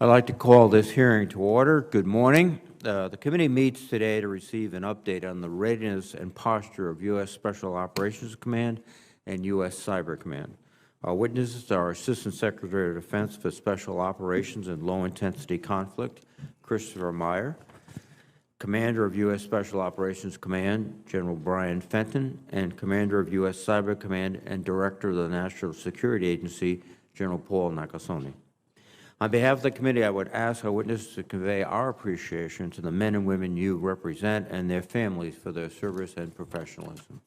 I'd like to call this hearing to order. Good morning. The committee meets today to receive an update on the readiness and posture of U.S. Special Operations Command and U.S. Cyber Command. Our witnesses are Assistant Secretary of Defense for Special Operations and Low-Intensity Conflict, Christopher Meyer, Commander of U.S. Special Operations Command, General Brian Fenton, and Commander of U.S. Cyber Command and Director of the National Security Agency, General Paul Nakasone. On behalf of the committee, I would ask our witnesses to convey our appreciation to the men and women you represent and their families for their service and professionalism.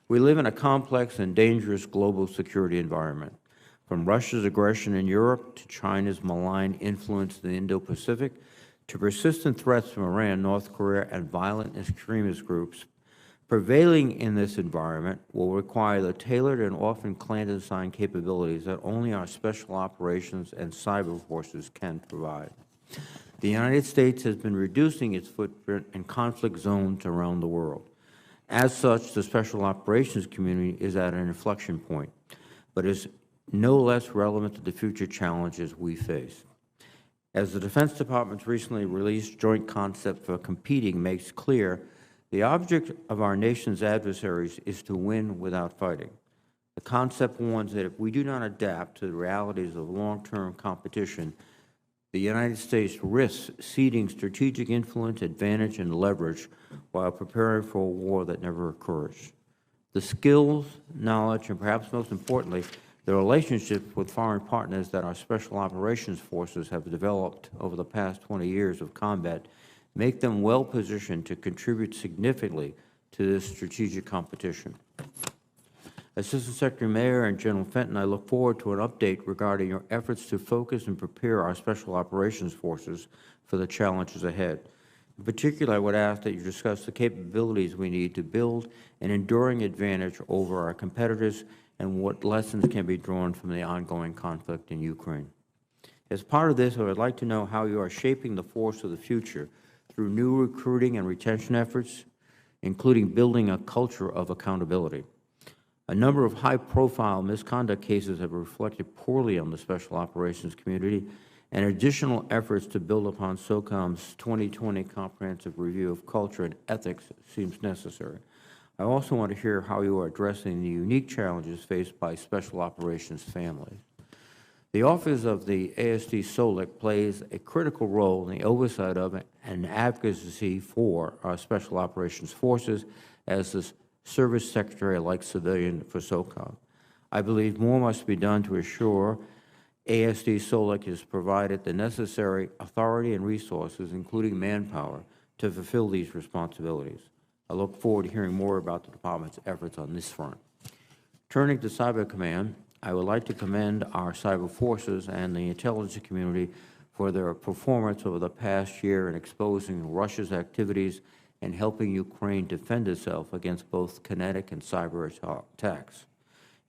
We live in a complex and dangerous global security environment. From Russia's aggression in Europe to China's malign influence in the Indo-Pacific to persistent threats from Iran, North Korea, and violent extremist groups, prevailing in this environment will require the tailored and often clandestine capabilities that only our special operations and cyber forces can provide. The United States has been reducing its footprint in conflict zones around the world. As such, the special operations community is at an inflection point, but is no less relevant to the future challenges we face. As the Defense Department's recently released Joint Concept for Competing makes clear, the object of our nation's adversaries is to win without fighting. The concept warns that if we do not adapt to the realities of long-term competition, the United States risks ceding strategic influence, advantage, and leverage while preparing for a war that never occurs. The skills, knowledge, and perhaps most importantly, the relationships with foreign partners that our Special Operations Forces have developed over the past 20 years of combat make them well positioned to contribute significantly to this strategic competition. Assistant Secretary Mayer and General Fenton, I look forward to an update regarding your efforts to focus and prepare our Special Operations Forces for the challenges ahead. In particular, I would ask that you discuss the capabilities we need to build an enduring advantage over our competitors and what lessons can be drawn from the ongoing conflict in Ukraine. As part of this, I would like to know how you are shaping the force of the future through new recruiting and retention efforts, including building a culture of accountability. A number of high-profile misconduct cases have reflected poorly on the Special Operations community, and additional efforts to build upon SOCOM's 2020 Comprehensive Review of Culture and Ethics seems necessary. I also want to hear how you are addressing the unique challenges faced by Special Operations families. The Office of the ASD SOLIC plays a critical role in the oversight of and advocacy for our Special Operations Forces as the Service Secretary-like civilian for SOCOM. I believe more must be done to assure ASD SOLIC is provided the necessary authority and resources, including manpower, to fulfill these responsibilities. I look forward to hearing more about the Department's efforts on this front. Turning to Cyber Command, I would like to commend our cyber forces and the intelligence community for their performance over the past year in exposing Russia's activities and helping Ukraine defend itself against both kinetic and cyber attacks.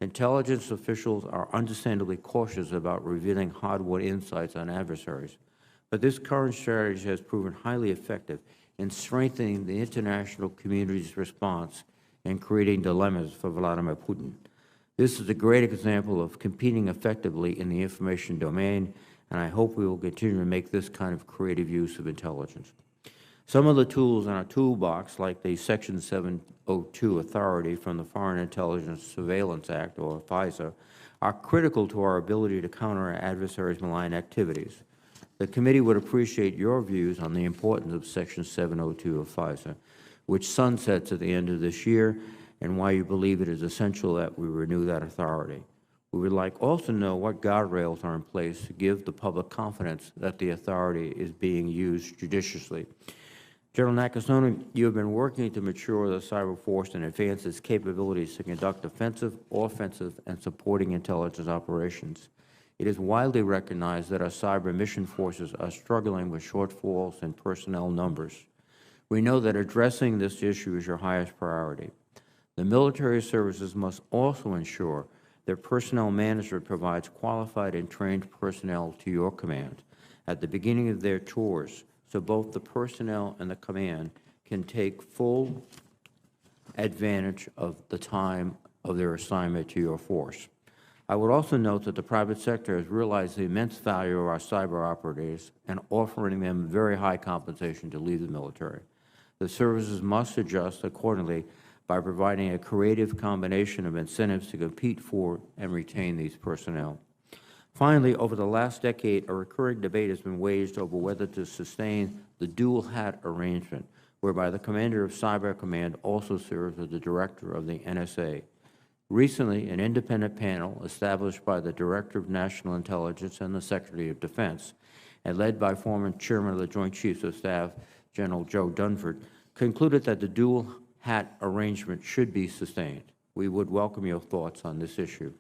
Intelligence officials are understandably cautious about revealing hardware insights on adversaries, but this current strategy has proven highly effective in strengthening the international community's response and creating dilemmas for Vladimir Putin. This is a great example of competing effectively in the information domain, and I hope we will continue to make this kind of creative use of intelligence. Some of the tools in our toolbox, like the Section 702 authority from the Foreign Intelligence Surveillance Act, or FISA, are critical to our ability to counter our adversaries' malign activities. The committee would appreciate your views on the importance of Section 702 of FISA, which sunsets at the end of this year, and why you believe it is essential that we renew that authority. We would like also to know what guardrails are in place to give the public confidence that the authority is being used judiciously. General Nakasone, you have been working to mature the cyber force and advance its capabilities to conduct offensive, offensive, and supporting intelligence operations. It is widely recognized that our cyber mission forces are struggling with shortfalls in personnel numbers. We know that addressing this issue is your highest priority. The military services must also ensure that personnel management provides qualified and trained personnel to your command at the beginning of their tours, so both the personnel and the command can take full advantage of the time of their assignment to your force. I would also note that the private sector has realized the immense value of our cyber operators and offering them very high compensation to leave the military. The services must adjust accordingly by providing a creative combination of incentives to compete for and retain these personnel. Finally, over the last decade, a recurring debate has been waged over whether to sustain the dual-hat arrangement, whereby the commander of Cyber Command also serves as the director of the NSA. Recently, an independent panel established by the Director of National Intelligence and the Secretary of Defense, and led by former Chairman of the Joint Chiefs of Staff, General Joe Dunford, concluded that the dual-hat arrangement should be sustained. We would welcome your thoughts on this issue.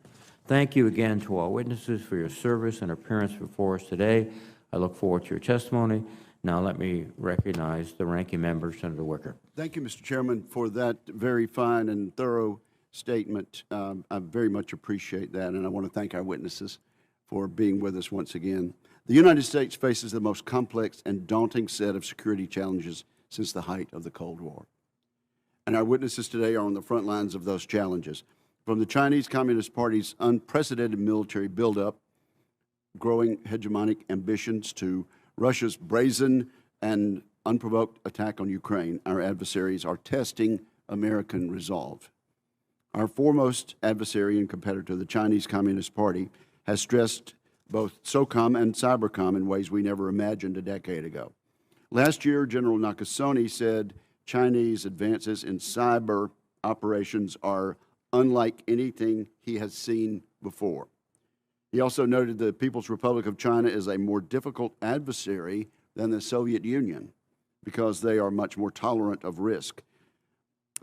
Thank you again to all witnesses for your service and appearance before us today. I look forward to your testimony. Now let me recognize the ranking member, Senator Wicker. Thank you, Mr. Chairman, for that very fine and thorough statement. I very much appreciate that, and I want to thank our witnesses for being with us once again. The United States faces the most complex and daunting set of security challenges since the height of the Cold War. And our witnesses today are on the front lines of those challenges. From the Chinese Communist Party's unprecedented military buildup, growing hegemonic ambitions, to Russia's brazen and unprovoked attack on Ukraine, our adversaries are testing American resolve. Our foremost adversary and competitor, the Chinese Communist Party, has stressed both SOCOM and CyberCom in ways we never imagined a decade ago. Last year, General Nakasone said Chinese advances in cyber operations are unlike anything he has seen before. He also noted the People's Republic of China is a more difficult adversary than the Soviet Union because they are much more tolerant of risk.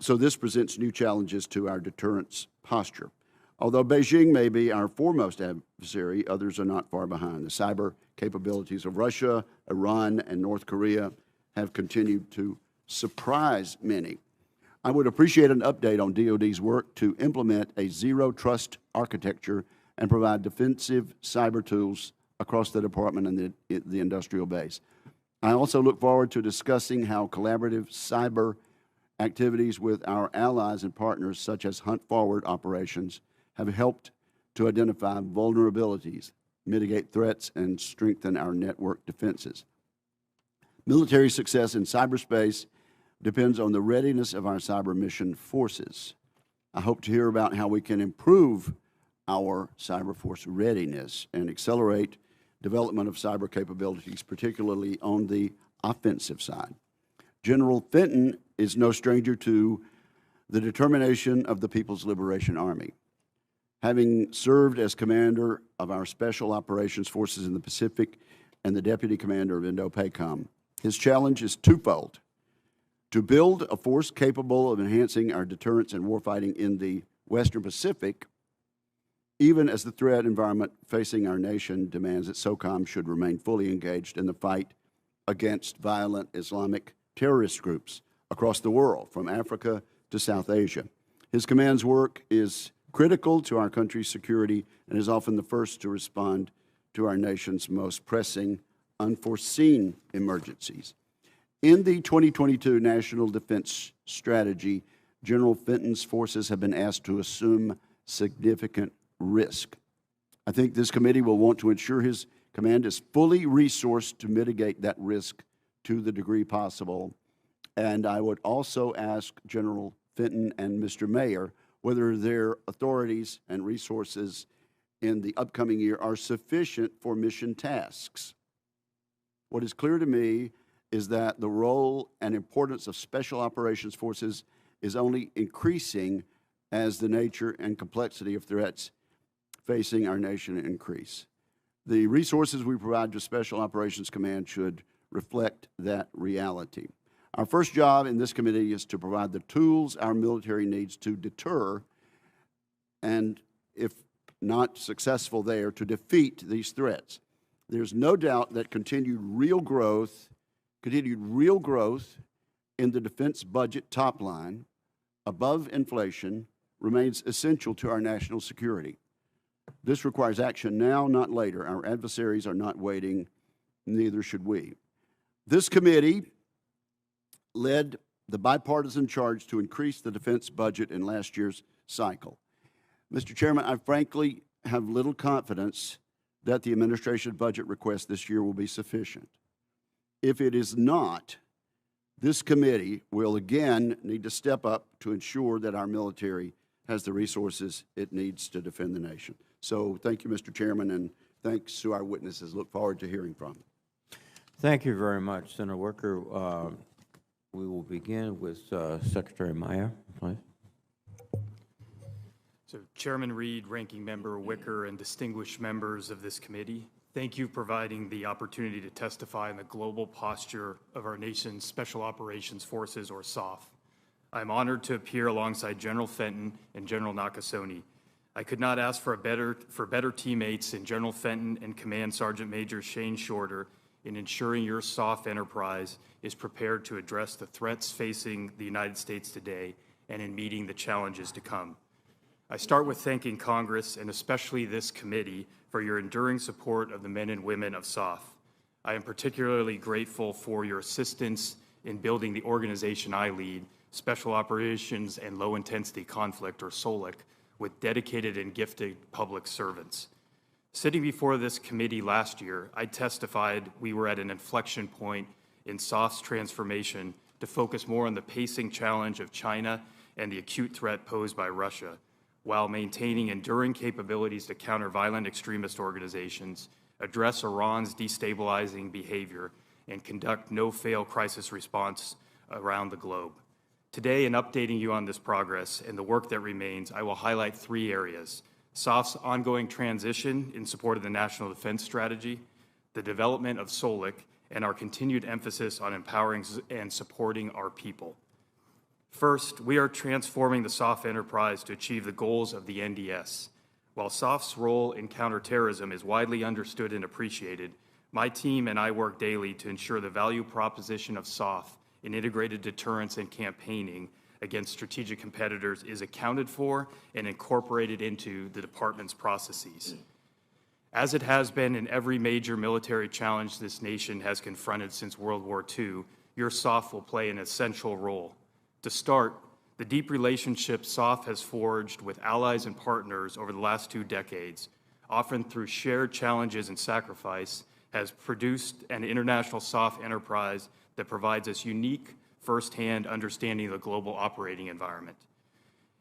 So this presents new challenges to our deterrence posture. Although Beijing may be our foremost adversary, others are not far behind. The cyber capabilities of Russia, Iran, and North Korea have continued to surprise many. I would appreciate an update on DoD's work to implement a zero-trust architecture and provide defensive cyber tools across the department and the industrial base. I also look forward to discussing how collaborative cyber activities with our allies and partners, such as Hunt Forward operations, have helped to identify vulnerabilities, mitigate threats, and strengthen our network defenses. Military success in cyberspace depends on the readiness of our cyber mission forces. I hope to hear about how we can improve our cyber force readiness and accelerate development of cyber capabilities, particularly on the offensive side. General Fenton is no stranger to the determination of the People's Liberation Army. Having served as commander of our Special Operations Forces in the Pacific and the deputy commander of INDOPACOM, his challenge is twofold: to build a force capable of enhancing our deterrence and warfighting in the Western Pacific, even as the threat environment facing our nation demands that SOCOM should remain fully engaged in the fight against violent Islamic terrorist groups across the world, from Africa to South Asia. His command's work is critical to our country's security and is often the first to respond to our nation's most pressing, unforeseen emergencies. In the 2022 National Defense Strategy, General Fenton's forces have been asked to assume significant risk. I think this committee will want to ensure his command is fully resourced to mitigate that risk to the degree possible. And I would also ask General Fenton and Mr. Mayor whether their authorities and resources in the upcoming year are sufficient for mission tasks. What is clear to me is that the role and importance of Special Operations Forces is only increasing as the nature and complexity of threats facing our nation increase. The resources we provide to Special Operations Command should reflect that reality. Our first job in this committee is to provide the tools our military needs to deter and, if not successful there, to defeat these threats. There's no doubt that continued real growth in the defense budget top line above inflation remains essential to our national security. This requires action now, not later. Our adversaries are not waiting, neither should we. This committee led the bipartisan charge to increase the defense budget in last year's cycle. Mr. Chairman, I frankly have little confidence that the administration budget request this year will be sufficient. If it is not, this committee will again need to step up to ensure that our military has the resources it needs to defend the nation. So thank you, Mr. Chairman, and thanks to our witnesses. Look forward to hearing from them. Thank you very much, Senator Wicker. We will begin with Secretary Maya, please. So, Chairman Reed, Ranking Member Wicker, and distinguished members of this committee, thank you for providing the opportunity to testify on the global posture of our nation's Special Operations Forces, or SOF. I'm honored to appear alongside General Fenton and General Nakasone. I could not ask for better teammates in General Fenton and Command Sergeant Major Shane Shorter in ensuring your SOF enterprise is prepared to address the threats facing the United States today and in meeting the challenges to come. I start with thanking Congress and especially this committee for your enduring support of the men and women of SOF. I am particularly grateful for your assistance in building the organization I lead, Special Operations and Low Intensity Conflict, or SOLIC, with dedicated and gifted public servants. Sitting before this committee last year, I testified we were at an inflection point in SOF's transformation to focus more on the pacing challenge of China and the acute threat posed by Russia, while maintaining enduring capabilities to counter violent extremist organizations, address Iran's destabilizing behavior, and conduct no-fail crisis response around the globe. Today, in updating you on this progress and the work that remains, I will highlight 3 areas: SOF's ongoing transition in support of the National Defense Strategy, the development of SOLIC, and our continued emphasis on empowering and supporting our people. First, we are transforming the SOF enterprise to achieve the goals of the NDS. While SOF's role in counterterrorism is widely understood and appreciated, my team and I work daily to ensure the value proposition of SOF in integrated deterrence and campaigning against strategic competitors is accounted for and incorporated into the department's processes. As it has been in every major military challenge this nation has confronted since World War II, your SOF will play an essential role. To start, the deep relationship SOF has forged with allies and partners over the last 2 decades, often through shared challenges and sacrifice, has produced an international SOF enterprise that provides us unique, firsthand understanding of the global operating environment.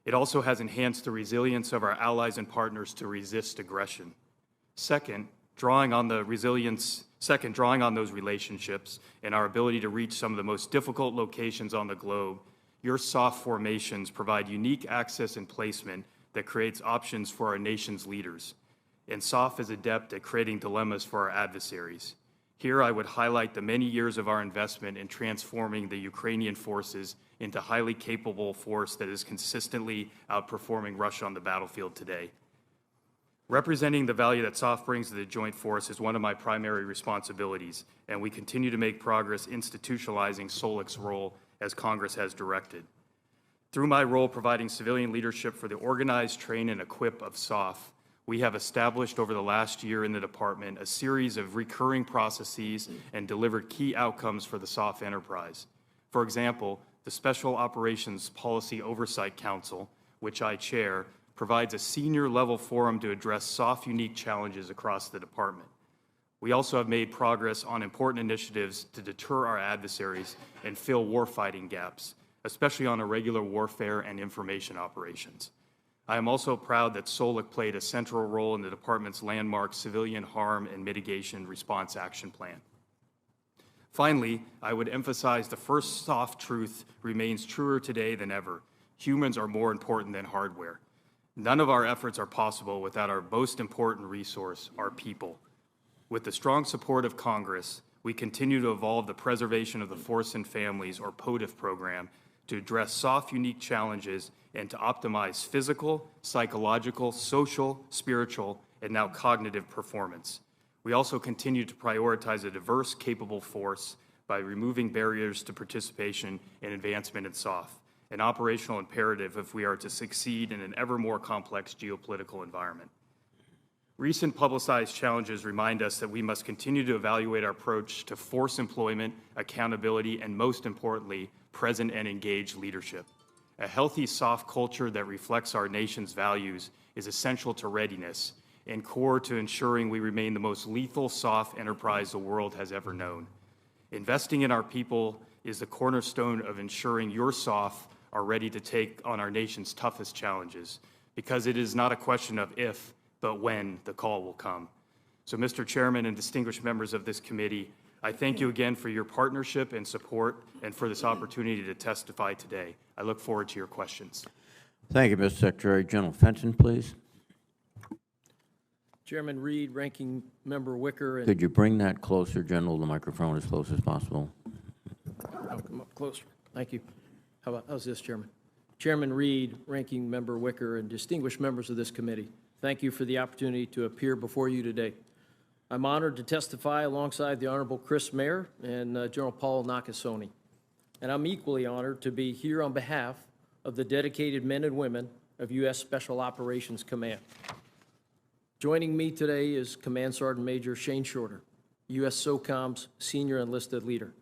It also has enhanced the resilience of our allies and partners to resist aggression. Second, drawing on those relationships and our ability to reach some of the most difficult locations on the globe, your SOF formations provide unique access and placement that creates options for our nation's leaders. And SOF is adept at creating dilemmas for our adversaries. Here I would highlight the many years of our investment in transforming the Ukrainian forces into highly capable force that is consistently outperforming Russia on the battlefield today. Representing the value that SOF brings to the joint force is one of my primary responsibilities, and we continue to make progress institutionalizing SOLIC's role as Congress has directed. Through my role providing civilian leadership for the organized, train, and equip of SOF, we have established over the last year in the department a series of recurring processes and delivered key outcomes for the SOF enterprise. For example, the Special Operations Policy Oversight Council, which I chair, provides a senior-level forum to address SOF unique challenges across the department. We also have made progress on important initiatives to deter our adversaries and fill warfighting gaps, especially on irregular warfare and information operations. I am also proud that SOLIC played a central role in the department's landmark Civilian Harm and Mitigation Response Action Plan. Finally, I would emphasize the first SOF truth remains truer today than ever. Humans are more important than hardware. None of our efforts are possible without our most important resource, our people. With the strong support of Congress, we continue to evolve the Preservation of the Force and Families, or POTF program, to address SOF unique challenges and to optimize physical, psychological, social, spiritual, and now cognitive performance. We also continue to prioritize a diverse, capable force by removing barriers to participation and advancement in SOF, an operational imperative if we are to succeed in an ever more complex geopolitical environment. Recent publicized challenges remind us that we must continue to evaluate our approach to force employment, accountability, and most importantly, present and engaged leadership. A healthy SOF culture that reflects our nation's values is essential to readiness, and core to ensuring we remain the most lethal SOF enterprise the world has ever known. Investing in our people is the cornerstone of ensuring your SOF are ready to take on our nation's toughest challenges, because it is not a question of if, but when the call will come. So, Mr. Chairman and distinguished members of this committee, I thank you again for your partnership and support and for this opportunity to testify today. I look forward to your questions. Thank you, Mr. Secretary. General Fenton, please. Chairman Reed, Ranking Member Wicker, and Could you bring that closer, General, the microphone as close as possible? I'll come up closer. Thank you. How's this, Chairman? Chairman Reed, Ranking Member Wicker, and distinguished members of this committee, thank you for the opportunity to appear before you today. I'm honored to testify alongside the Honorable Chris Mayer and General Paul Nakasone. And I'm equally honored to be here on behalf of the dedicated men and women of U.S. Special Operations Command. Joining me today is Command Sergeant Major Shane Shorter, U.S. SOCOM's senior enlisted leader.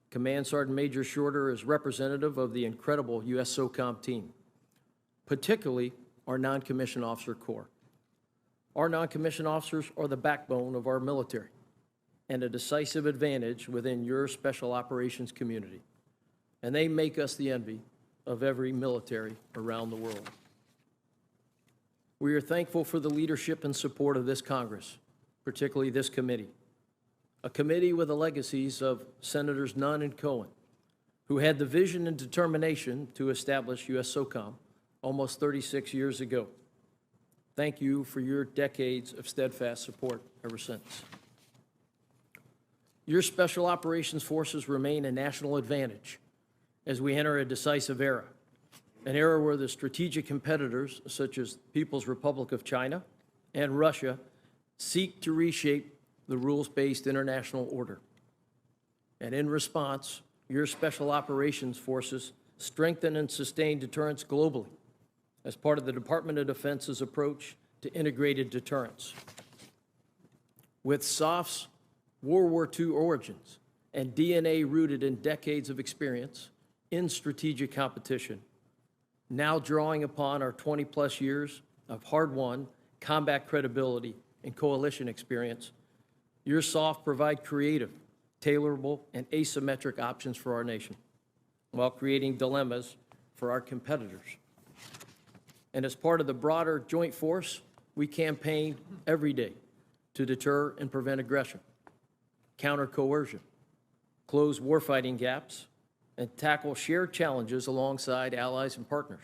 Command Sergeant Major Shorter is representative of the incredible U.S. SOCOM team, particularly our non-commissioned officer corps. Our non-commissioned officers are the backbone of our military and a decisive advantage within your special operations community. And they make us the envy of every military around the world. We are thankful for the leadership and support of this Congress, particularly this committee, a committee with the legacies of Senators Nunn and Cohen, who had the vision and determination to establish U.S. SOCOM almost 36 years ago. Thank you for your decades of steadfast support ever since. Your Special Operations Forces remain a national advantage as we enter a decisive era, an era where the strategic competitors such as People's Republic of China and Russia seek to reshape the rules-based international order. And in response, your Special Operations Forces strengthen and sustain deterrence globally as part of the Department of Defense's approach to integrated deterrence. With SOF's World War II origins and DNA rooted in decades of experience in strategic competition, now drawing upon our 20-plus years of hard-won combat credibility and coalition experience, your SOF provide creative, tailorable, and asymmetric options for our nation, while creating dilemmas for our competitors. And as part of the broader joint force, we campaign every day to deter and prevent aggression, counter coercion, close warfighting gaps, and tackle shared challenges alongside allies and partners,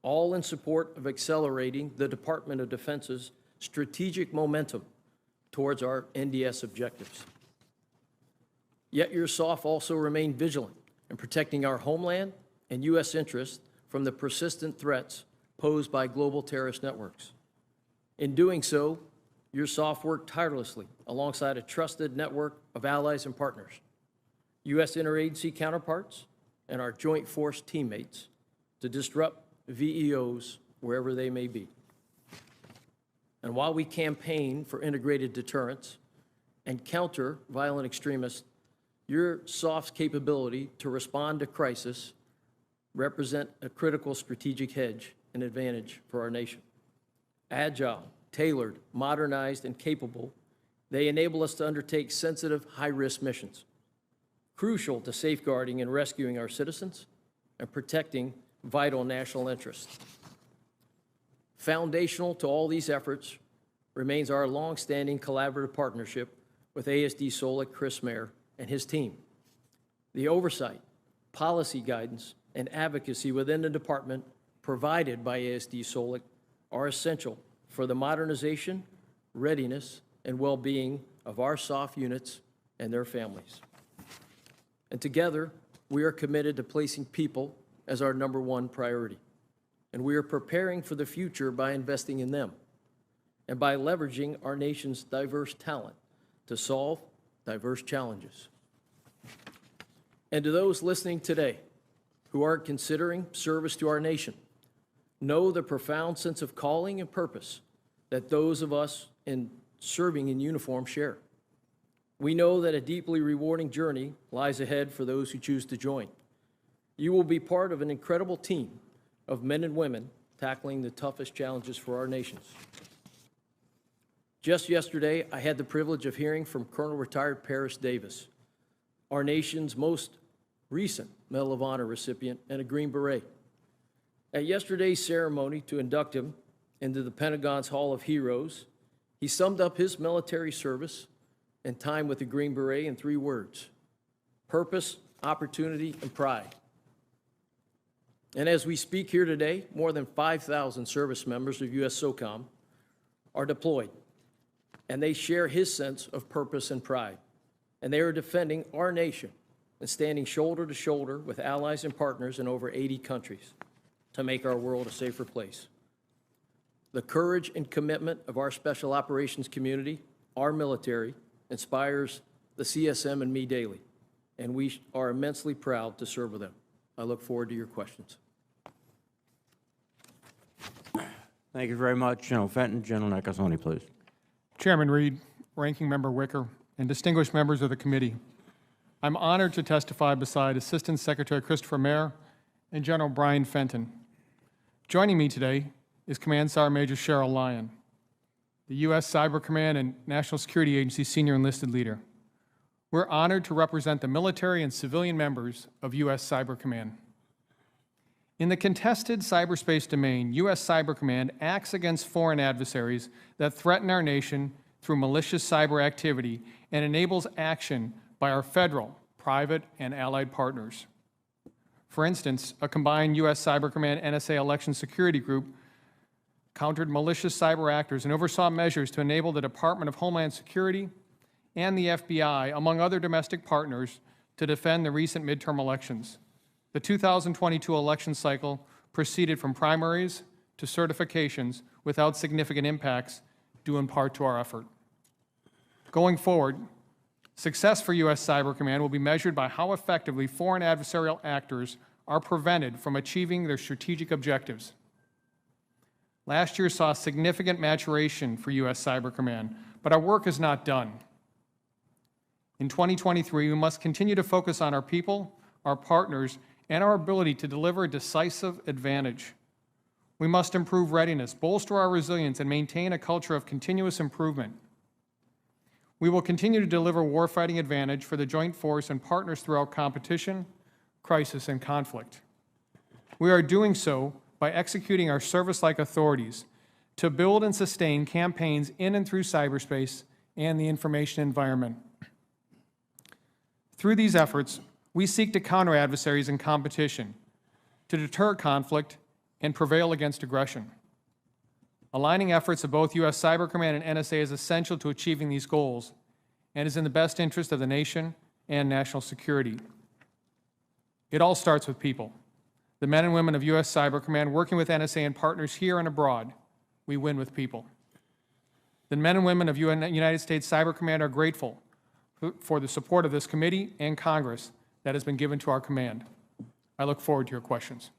all in support of accelerating the Department of Defense's strategic momentum towards our NDS objectives. Yet your SOF also remain vigilant in protecting our homeland and U.S. interests from the persistent threats posed by global terrorist networks. In doing so, your SOF worked tirelessly alongside a trusted network of allies and partners, U.S. interagency counterparts, and our joint force teammates to disrupt VEOs wherever they may be. And while we campaign for integrated deterrence and counter violent extremists, your SOF's capability to respond to crisis represent a critical strategic hedge and advantage for our nation. Agile, tailored, modernized, and capable, they enable us to undertake sensitive, high-risk missions, crucial to safeguarding and rescuing our citizens and protecting vital national interests. Foundational to all these efforts remains our long-standing collaborative partnership with ASD SOLIC Chris Mayer and his team. The oversight, policy guidance, and advocacy within the department provided by ASD SOLIC are essential for the modernization, readiness, and well-being of our SOF units and their families. And together, we are committed to placing people as our #1 priority. And we are preparing for the future by investing in them and by leveraging our nation's diverse talent to solve diverse challenges. And to those listening today who are considering service to our nation, know the profound sense of calling and purpose that those of us in serving in uniform share. We know that a deeply rewarding journey lies ahead for those who choose to join. You will be part of an incredible team of men and women tackling the toughest challenges for our nations. Just yesterday, I had the privilege of hearing from Colonel Retired Paris Davis, our nation's most recent Medal of Honor recipient and a Green Beret. At yesterday's ceremony to induct him into the Pentagon's Hall of Heroes, he summed up his military service and time with the Green Beret in 3 words: purpose, opportunity, and pride. And as we speak here today, more than 5,000 service members of U.S. SOCOM are deployed, and they share his sense of purpose and pride. And they are defending our nation and standing shoulder to shoulder with allies and partners in over 80 countries to make our world a safer place. The courage and commitment of our special operations community, our military, inspires the CSM and me daily, and we are immensely proud to serve with them. I look forward to your questions. Thank you very much, General Fenton. General Nakasone, please. Chairman Reed, Ranking Member Wicker, and distinguished members of the committee, I'm honored to testify beside Assistant Secretary Christopher Mayer and General Brian Fenton. Joining me today is Command Sergeant Major Cheryl Lyon, the U.S. Cyber Command and National Security Agency Senior Enlisted Leader. We're honored to represent the military and civilian members of U.S. Cyber Command. In the contested cyberspace domain, U.S. Cyber Command acts against foreign adversaries that threaten our nation through malicious cyber activity and enables action by our federal, private, and allied partners. For instance, a combined U.S. Cyber Command NSA election security group countered malicious cyber actors and oversaw measures to enable the Department of Homeland Security and the FBI, among other domestic partners, to defend the recent midterm elections. The 2022 election cycle proceeded from primaries to certifications without significant impacts, due in part to our effort. Going forward, success for U.S. Cyber Command will be measured by how effectively foreign adversarial actors are prevented from achieving their strategic objectives. Last year saw significant maturation for U.S. Cyber Command, but our work is not done. In 2023, we must continue to focus on our people, our partners, and our ability to deliver a decisive advantage. We must improve readiness, bolster our resilience, and maintain a culture of continuous improvement. We will continue to deliver warfighting advantage for the joint force and partners throughout competition, crisis, and conflict. We are doing so by executing our service-like authorities to build and sustain campaigns in and through cyberspace and the information environment. Through these efforts, we seek to counter adversaries in competition, to deter conflict, and prevail against aggression. Aligning efforts of both U.S. Cyber Command and NSA is essential to achieving these goals and is in the best interest of the nation and national security. It all starts with people. The men and women of U.S. Cyber Command working with NSA and partners here and abroad, we win with people. The men and women of United States Cyber Command are grateful for the support of this committee and Congress that has been given to our command. I look forward to your questions.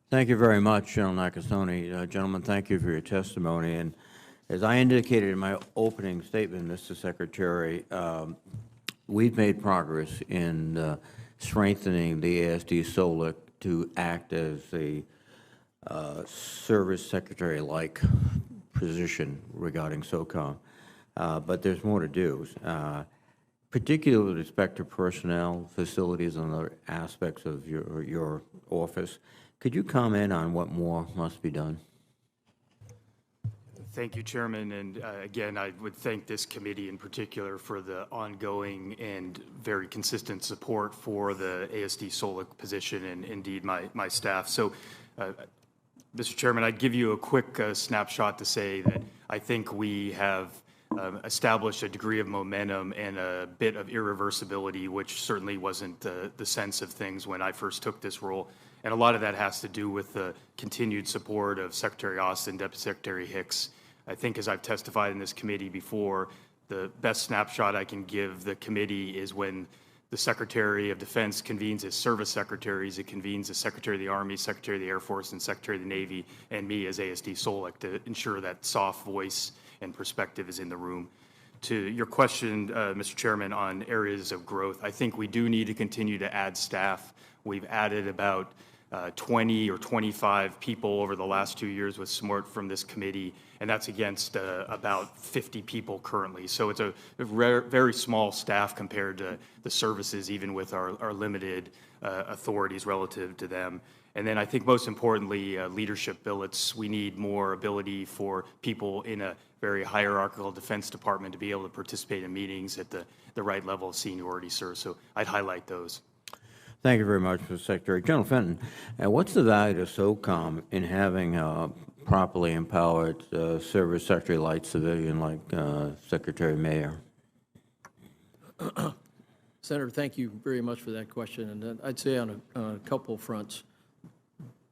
Thank you very much, General Nakasone. Gentlemen, thank you for your testimony. And as I indicated in my opening statement, Mr. Secretary, we've made progress in strengthening the ASD SOLIC to act as a service secretary-like position regarding SOCOM. But there's more to do, particularly with respect to personnel, facilities, and other aspects of your office. Could you comment on what more must be done? Thank you, Chairman. And again, I would thank this committee in particular for the ongoing and very consistent support for the ASD SOLIC position and indeed my staff. So, Mr. Chairman, I'd give you a quick snapshot to say that I think we have established a degree of momentum and a bit of irreversibility, which certainly wasn't the sense of things when I first took this role. And a lot of that has to do with the continued support of Secretary Austin, Deputy Secretary Hicks. I think as I've testified in this committee before, the best snapshot I can give the committee is when the Secretary of Defense convenes his service secretaries, it convenes the Secretary of the Army, Secretary of the Air Force, and Secretary of the Navy, and me as ASD SOLIC to ensure that soft voice and perspective is in the room. To your question, Mr. Chairman, on areas of growth, I think we do need to continue to add staff. We've added about 20 or 25 people over the last 2 years with support from this committee, and that's against about 50 people currently. So it's a very small staff compared to the services, even with our limited authorities relative to them. And then I think most importantly, leadership billets. We need more ability for people in a very hierarchical Defense Department to be able to participate in meetings at the right level of seniority, sir. So I'd highlight those. Thank you very much, Mr. Secretary. General Fenton, what's the value to SOCOM in having a properly empowered service secretary like civilian like Secretary Mayer? Senator, thank you very much for that question. And I'd say on a couple fronts,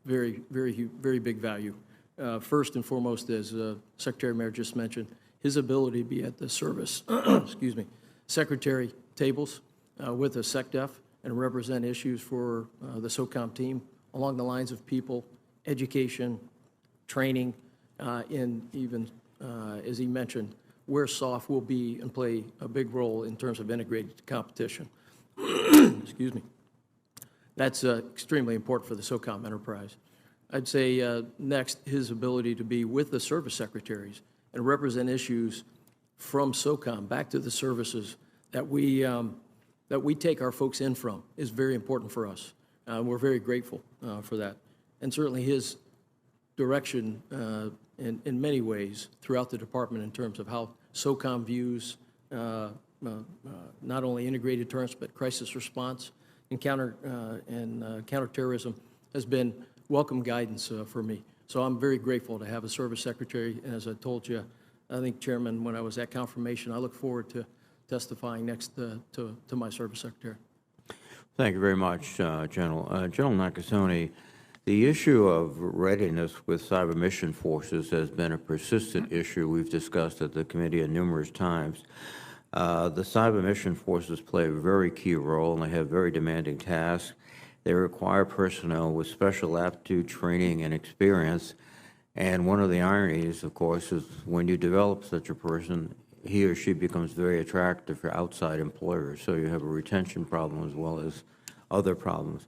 very big value. First and foremost, as Secretary Mayer just mentioned, his ability to be at the service, excuse me, secretary tables with a SecDef and represent issues for the SOCOM team along the lines of people, education, training, and even, as he mentioned, where SOF will be and play a big role in terms of integrated competition. Excuse me. That's extremely important for the SOCOM enterprise. I'd say next, his ability to be with the service secretaries and represent issues from SOCOM back to the services that we take our folks in from is very important for us. We're very grateful for that. And certainly his direction in many ways throughout the department in terms of how SOCOM views not only integrated deterrence but crisis response and counterterrorism has been welcome guidance for me. So I'm very grateful to have a service secretary. And as I told you, I think, Chairman, when I was at confirmation, I look forward to testifying next to my service secretary. Thank you very much, General. General Nakasone, the issue of readiness with cyber mission forces has been a persistent issue we've discussed at the committee numerous times. The cyber mission forces play a very key role, and they have very demanding tasks. They require personnel with special aptitude, training, and experience. And one of the ironies, of course, is when you develop such a person, he or she becomes very attractive for outside employers. So you have a retention problem as well as other problems.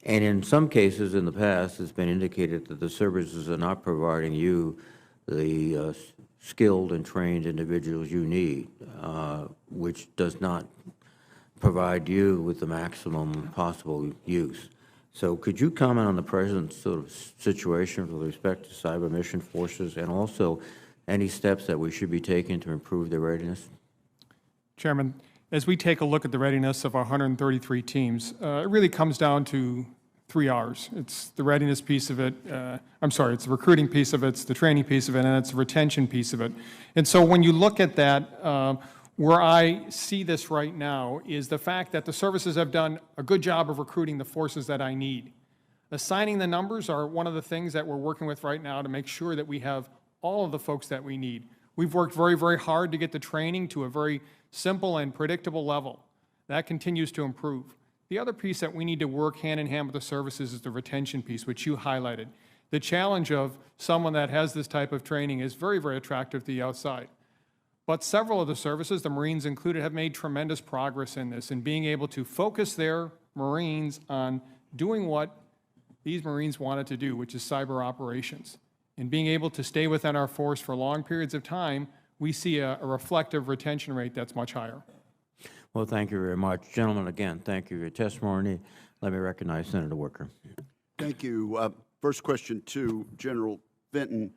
And in some cases in the past, it's been indicated that the services are not providing you the skilled and trained individuals you need, which does not provide you with the maximum possible use. So could you comment on the present sort of situation with respect to cyber mission forces and also any steps that we should be taking to improve their readiness? Chairman, as we take a look at the readiness of our 133 teams, it really comes down to 3 R's. It's the readiness piece of it, it's the recruiting piece of it, it's the training piece of it, and it's the retention piece of it. And so when you look at that, where I see this right now is the fact that the services have done a good job of recruiting the forces that I need. Assigning the numbers are one of the things that we're working with right now to make sure that we have all of the folks that we need. We've worked very, very hard to get the training to a very simple and predictable level. That continues to improve. The other piece that we need to work hand in hand with the services is the retention piece, which you highlighted. The challenge of someone that has this type of training is very, very attractive to the outside. But several of the services, the Marines included, have made tremendous progress in this and being able to focus their Marines on doing what these Marines wanted to do, which is cyber operations. And being able to stay within our force for long periods of time, we see a reflective retention rate that's much higher. Well, thank you very much. Gentlemen, again, thank you for your testimony. Let me recognize Senator Wicker. Thank you. First question to General Fenton,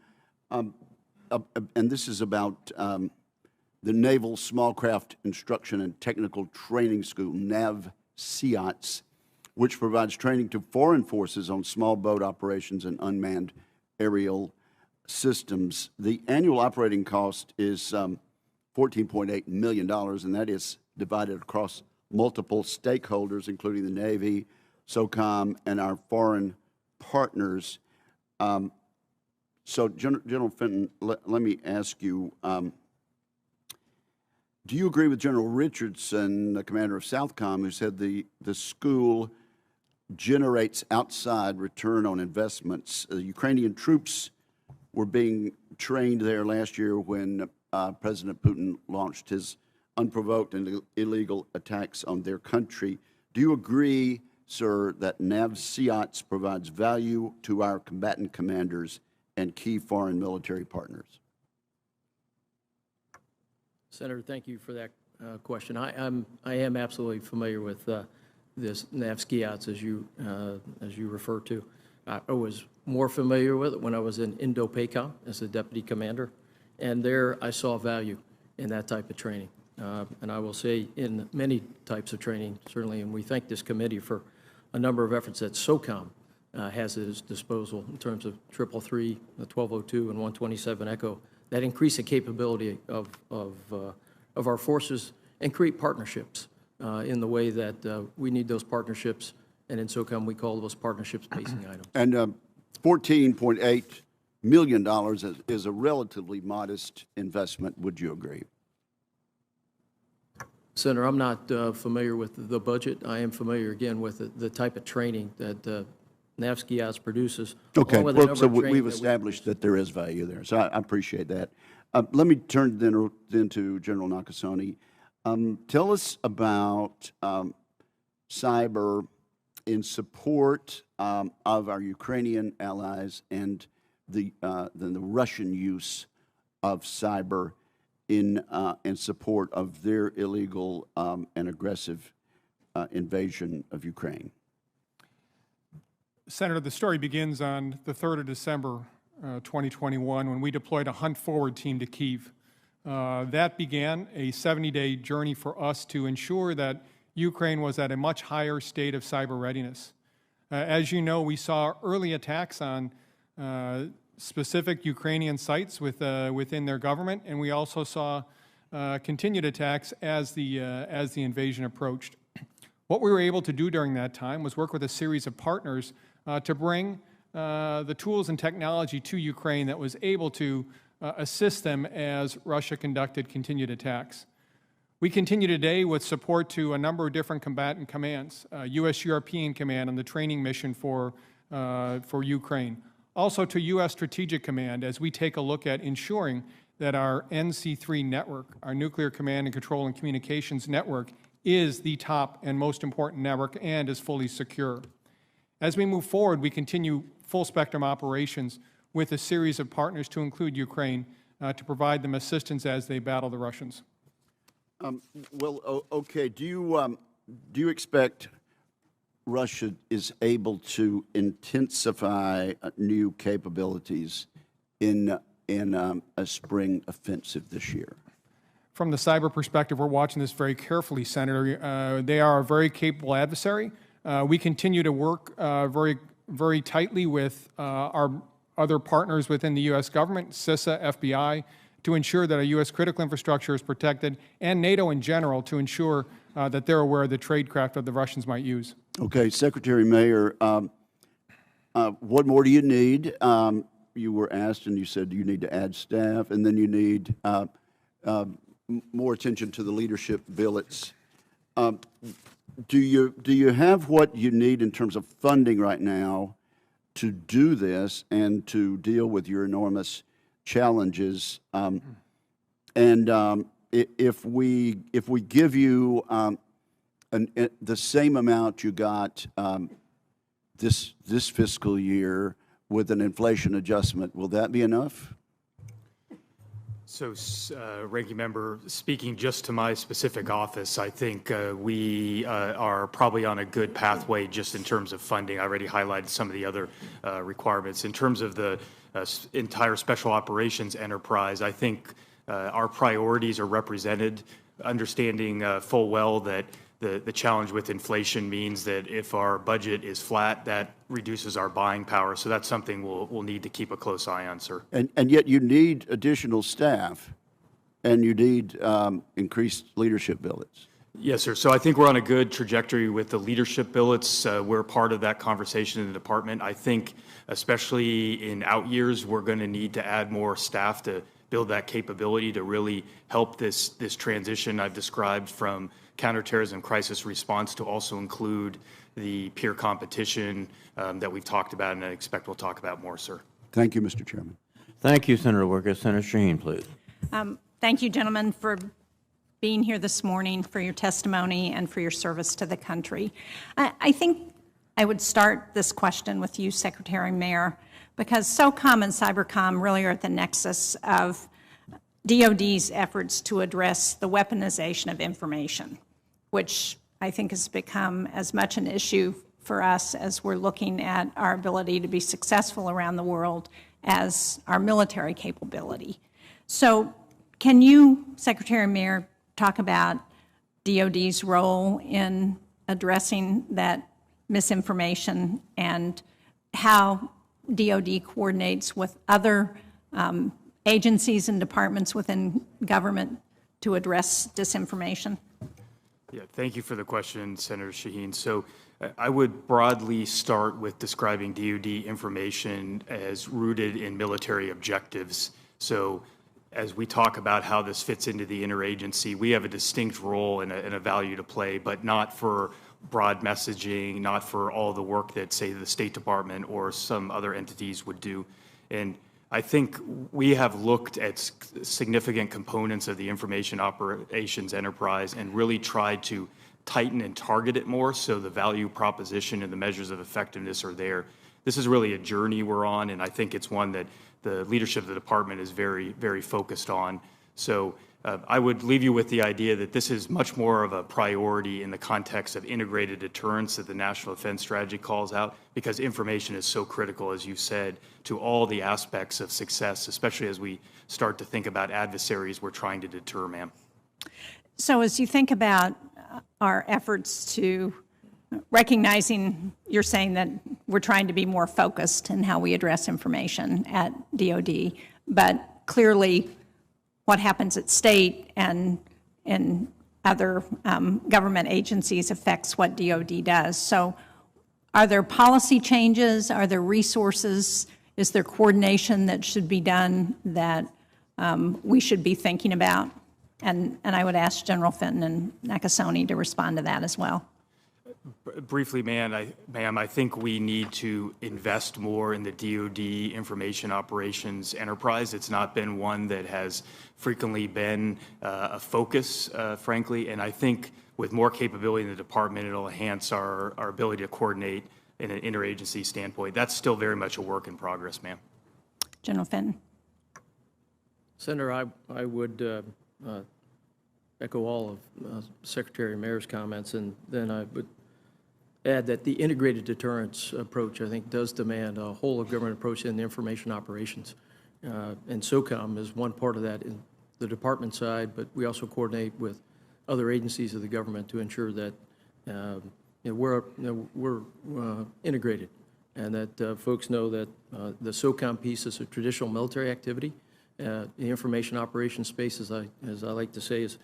and this is about the Naval Small Craft Instruction and Technical Training School, NAVCIATS, which provides training to foreign forces on small boat operations and unmanned aerial systems. The annual operating cost is $14.8 million, and that is divided across multiple stakeholders, including the Navy, SOCOM, and our foreign partners. So, General Fenton, let me ask you, do you agree with General Richardson, the commander of SOUTHCOM, who said the school generates outside return on investments? Ukrainian troops were being trained there last year when President Putin launched his unprovoked and illegal attacks on their country. Do you agree sir, that NAVSEOTS provides value to our combatant commanders and key foreign military partners? Senator, thank you for that question. I am absolutely familiar with this NAVSEOTS as you refer to. I was more familiar with it when I was in Indo-PACOM as a deputy commander, and there I saw value in that type of training. And I will say in many types of training, certainly, and we thank this committee for a number of efforts that SOCOM has at its disposal in terms of 333, the 1202, and 127 Echo, that increase the capability of our forces and create partnerships in the way that we need those partnerships, and in SOCOM we call those partnerships pacing items. And $14.8 million is a relatively modest investment. Would you agree? Senator, I'm not familiar with the budget. I am familiar, again, with the type of training that NAVSEOTS produces. Okay, along with a well, number so of training we've that we established that there is value there, so I appreciate that. Let me turn then to General Nakasone. Tell us about cyber in support of our Ukrainian allies and the Russian use of cyber in support of their illegal and aggressive invasion of Ukraine. Senator, the story begins on the 3rd of December, 2021, when we deployed a hunt-forward team to Kyiv. That began a 70-day journey for us to ensure that Ukraine was at a much higher state of cyber readiness. As you know, we saw early attacks on specific Ukrainian sites within their government, and we also saw continued attacks as the invasion approached. What we were able to do during that time was work with a series of partners to bring the tools and technology to Ukraine that was able to assist them as Russia conducted continued attacks. We continue today with support to a number of different combatant commands, U.S. European Command on the training mission for Ukraine, also to U.S. Strategic Command as we take a look at ensuring that our NC3 network, our Nuclear Command and Control and Communications Network, is the top and most important network and is fully secure. As we move forward, we continue full-spectrum operations with a series of partners to include Ukraine to provide them assistance as they battle the Russians. Okay. Do you expect Russia is able to intensify new capabilities in a spring offensive this year? From the cyber perspective, we're watching this very carefully, Senator. They are a very capable adversary. We continue to work very tightly with our other partners within the U.S. government, CISA, FBI, to ensure that our U.S. critical infrastructure is protected, and NATO in general to ensure that they're aware of the tradecraft that the Russians might use. Okay, Secretary Mayer, what more do you need? You were asked and you said you need to add staff, and then you need more attention to the leadership billets. Do you have what you need in terms of funding right now to do this and to deal with your enormous challenges? If we give you the same amount you got this fiscal year with an inflation adjustment, will that be enough? So, Ranking Member, speaking just to my specific office, I think we are probably on a good pathway just in terms of funding. I already highlighted some of the other requirements. In terms of the entire special operations enterprise, I think our priorities are represented, understanding full well that the challenge with inflation means that if our budget is flat, that reduces our buying power. So that's something we'll need to keep a close eye on, sir. And yet you need additional staff, and you need increased leadership billets. Yes, sir. So I think we're on a good trajectory with the leadership billets. We're part of that conversation in the department. I think, especially in out years, we're going to need to add more staff to build that capability to really help this transition I've described from counterterrorism crisis response to also include the peer competition that we've talked about, and I expect we'll talk about more, sir. Thank you, Mr. Chairman. Thank you, Senator Wicker. Senator Shaheen, please. Thank you, gentlemen, for being here this morning, for your testimony, and for your service to the country. I think I would start this question with you, Secretary Mayor, because SOCOM and Cybercom really are at the nexus of DOD's efforts to address the weaponization of information, which I think has become as much an issue for us as we're looking at our ability to be successful around the world as our military capability. So can you, Secretary Mayor, talk about DOD's role in addressing that misinformation and how DOD coordinates with other agencies and departments within government to address disinformation? Yeah, thank you for the question, Senator Shaheen. So I would broadly start with describing DoD information as rooted in military objectives. So as we talk about how this fits into the interagency, we have a distinct role and a value to play, but not for broad messaging, not for all the work that, say, the State Department or some other entities would do. And I think we have looked at significant components of the information operations enterprise and really tried to tighten and target it more so the value proposition and the measures of effectiveness are there. This is really a journey we're on, and I think it's one that the leadership of the department is very, very focused on. So I would leave you with the idea that this is much more of a priority in the context of integrated deterrence that the National Defense Strategy calls out, because information is so critical, as you said, to all the aspects of success, especially as we start to think about adversaries we're trying to deter, ma'am. So as you think about our efforts to recognizing, you're saying that we're trying to be more focused in how we address information at DOD, but clearly what happens at state and in other government agencies affects what DOD does. So are there policy changes? Are there resources? Is there coordination that should be done that we should be thinking about? And I would ask General Fenton and Nakasone to respond to that as well. Briefly, ma'am, I think we need to invest more in the DoD information operations enterprise. It's not been one that has frequently been a focus, frankly, and I think with more capability in the department, it'll enhance our ability to coordinate in an interagency standpoint. That's still very much a work in progress, ma'am. General Fenton. Senator, I would echo all of Secretary Mayor's comments, and then I would add that the integrated deterrence approach, I think, does demand a whole-of-government approach in the information operations. And SOCOM is one part of that in the department side, but we also coordinate with other agencies of the government to ensure that we're integrated, and that folks know that the SOCOM piece is a traditional military activity. The information operations space, as I like to say, is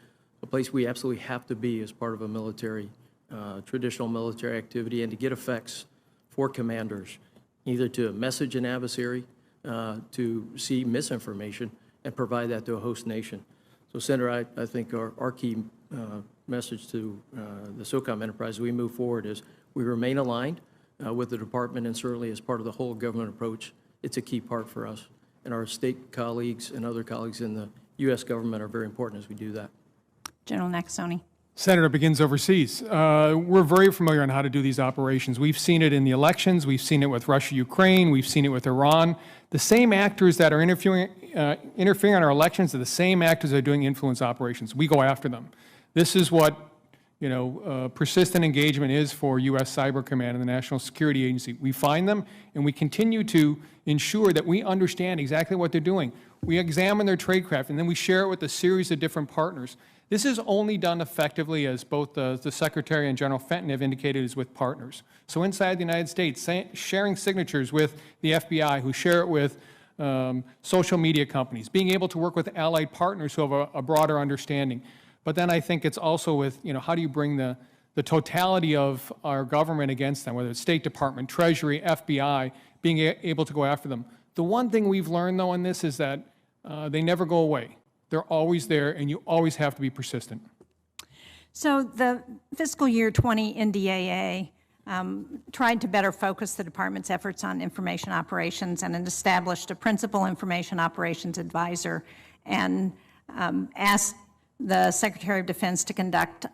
a place we absolutely have to be as part of a military traditional military activity, and to get effects for commanders, either to message an adversary, to see misinformation, and provide that to a host nation. So, Senator, I think our key message to the SOCOM enterprise as we move forward is we remain aligned with the department, and certainly as part of the whole government approach, it's a key part for us. And our state colleagues and other colleagues in the U.S. government are very important as we do that. General Nakasone. Senator, begins overseas. We're very familiar on how to do these operations. We've seen it in the elections. We've seen it with Russia, Ukraine. We've seen it with Iran. The same actors that are interfering on our elections are the same actors that are doing influence operations. We go after them. This is what persistent engagement is for U.S. Cyber Command and the National Security Agency. We find them, and we continue to ensure that we understand exactly what they're doing. We examine their tradecraft, and then we share it with a series of different partners. This is only done effectively, as both the Secretary and General Fenton have indicated, is with partners. So inside the United States, sharing signatures with the FBI, who share it with social media companies, being able to work with allied partners who have a broader understanding. But then I think it's also with, how do you bring the totality of our government against them, whether it's State Department, Treasury, FBI, being able to go after them. The one thing we've learned, though, in this is that they never go away. They're always there, and you always have to be persistent. So the fiscal year 20 NDAA tried to better focus the department's efforts on information operations, and it established a principal information operations advisor and asked the Secretary of Defense to conduct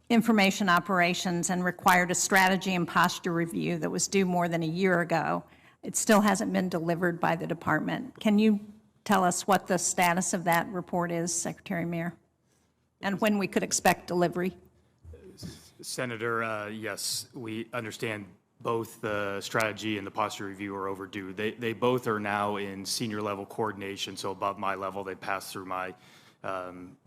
information operations and required a strategy and posture review that was due more than a year ago. It still hasn't been delivered by the department. Can you tell us what the status of that report is, Secretary Mayer? And when we could expect delivery? Senator, yes, we understand both the strategy and the posture review are overdue. They both are now in senior level coordination, so above my level, they pass through my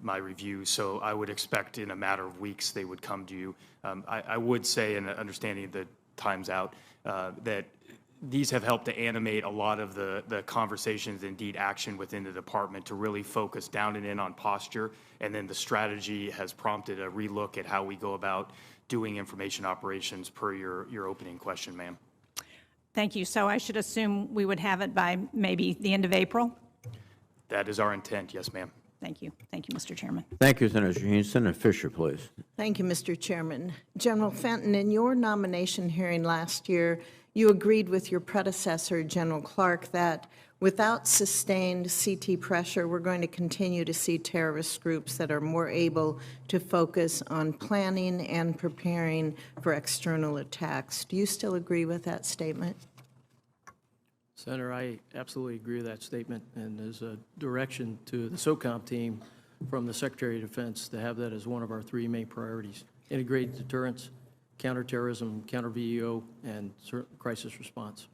my review. So I would expect in a matter of weeks they would come to you. I would say, and understanding the time's out, that these have helped to animate a lot of the conversations, indeed action within the department to really focus down and in on posture. And then the strategy has prompted a relook at how we go about doing information operations per your opening question, ma'am. Thank you. So I should assume we would have it by maybe the end of April? That is our intent, yes, ma'am. Thank you. Thank you, Mr. Chairman. Thank you, Senator Shaheen. Senator Fisher, please. Thank you, Mr. Chairman. General Fenton, in your nomination hearing last year, you agreed with your predecessor, General Clark, that without sustained CT pressure, we're going to continue to see terrorist groups that are more able to focus on planning and preparing for external attacks. Do you still agree with that statement? Senator, I absolutely agree with that statement, and there's a direction to the SOCOM team from the Secretary of Defense to have that as one of our three main priorities: integrated deterrence, counterterrorism, counter-VEO, and crisis response.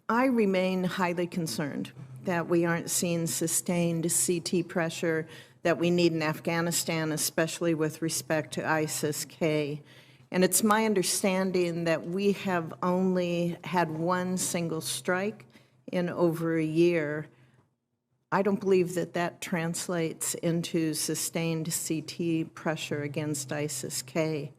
I remain highly concerned that we aren't seeing sustained CT pressure that we need in Afghanistan, especially with respect to ISIS-K. And it's my understanding that we have only had one single strike in over a year. I don't believe that that translates into sustained CT pressure against ISIS-K.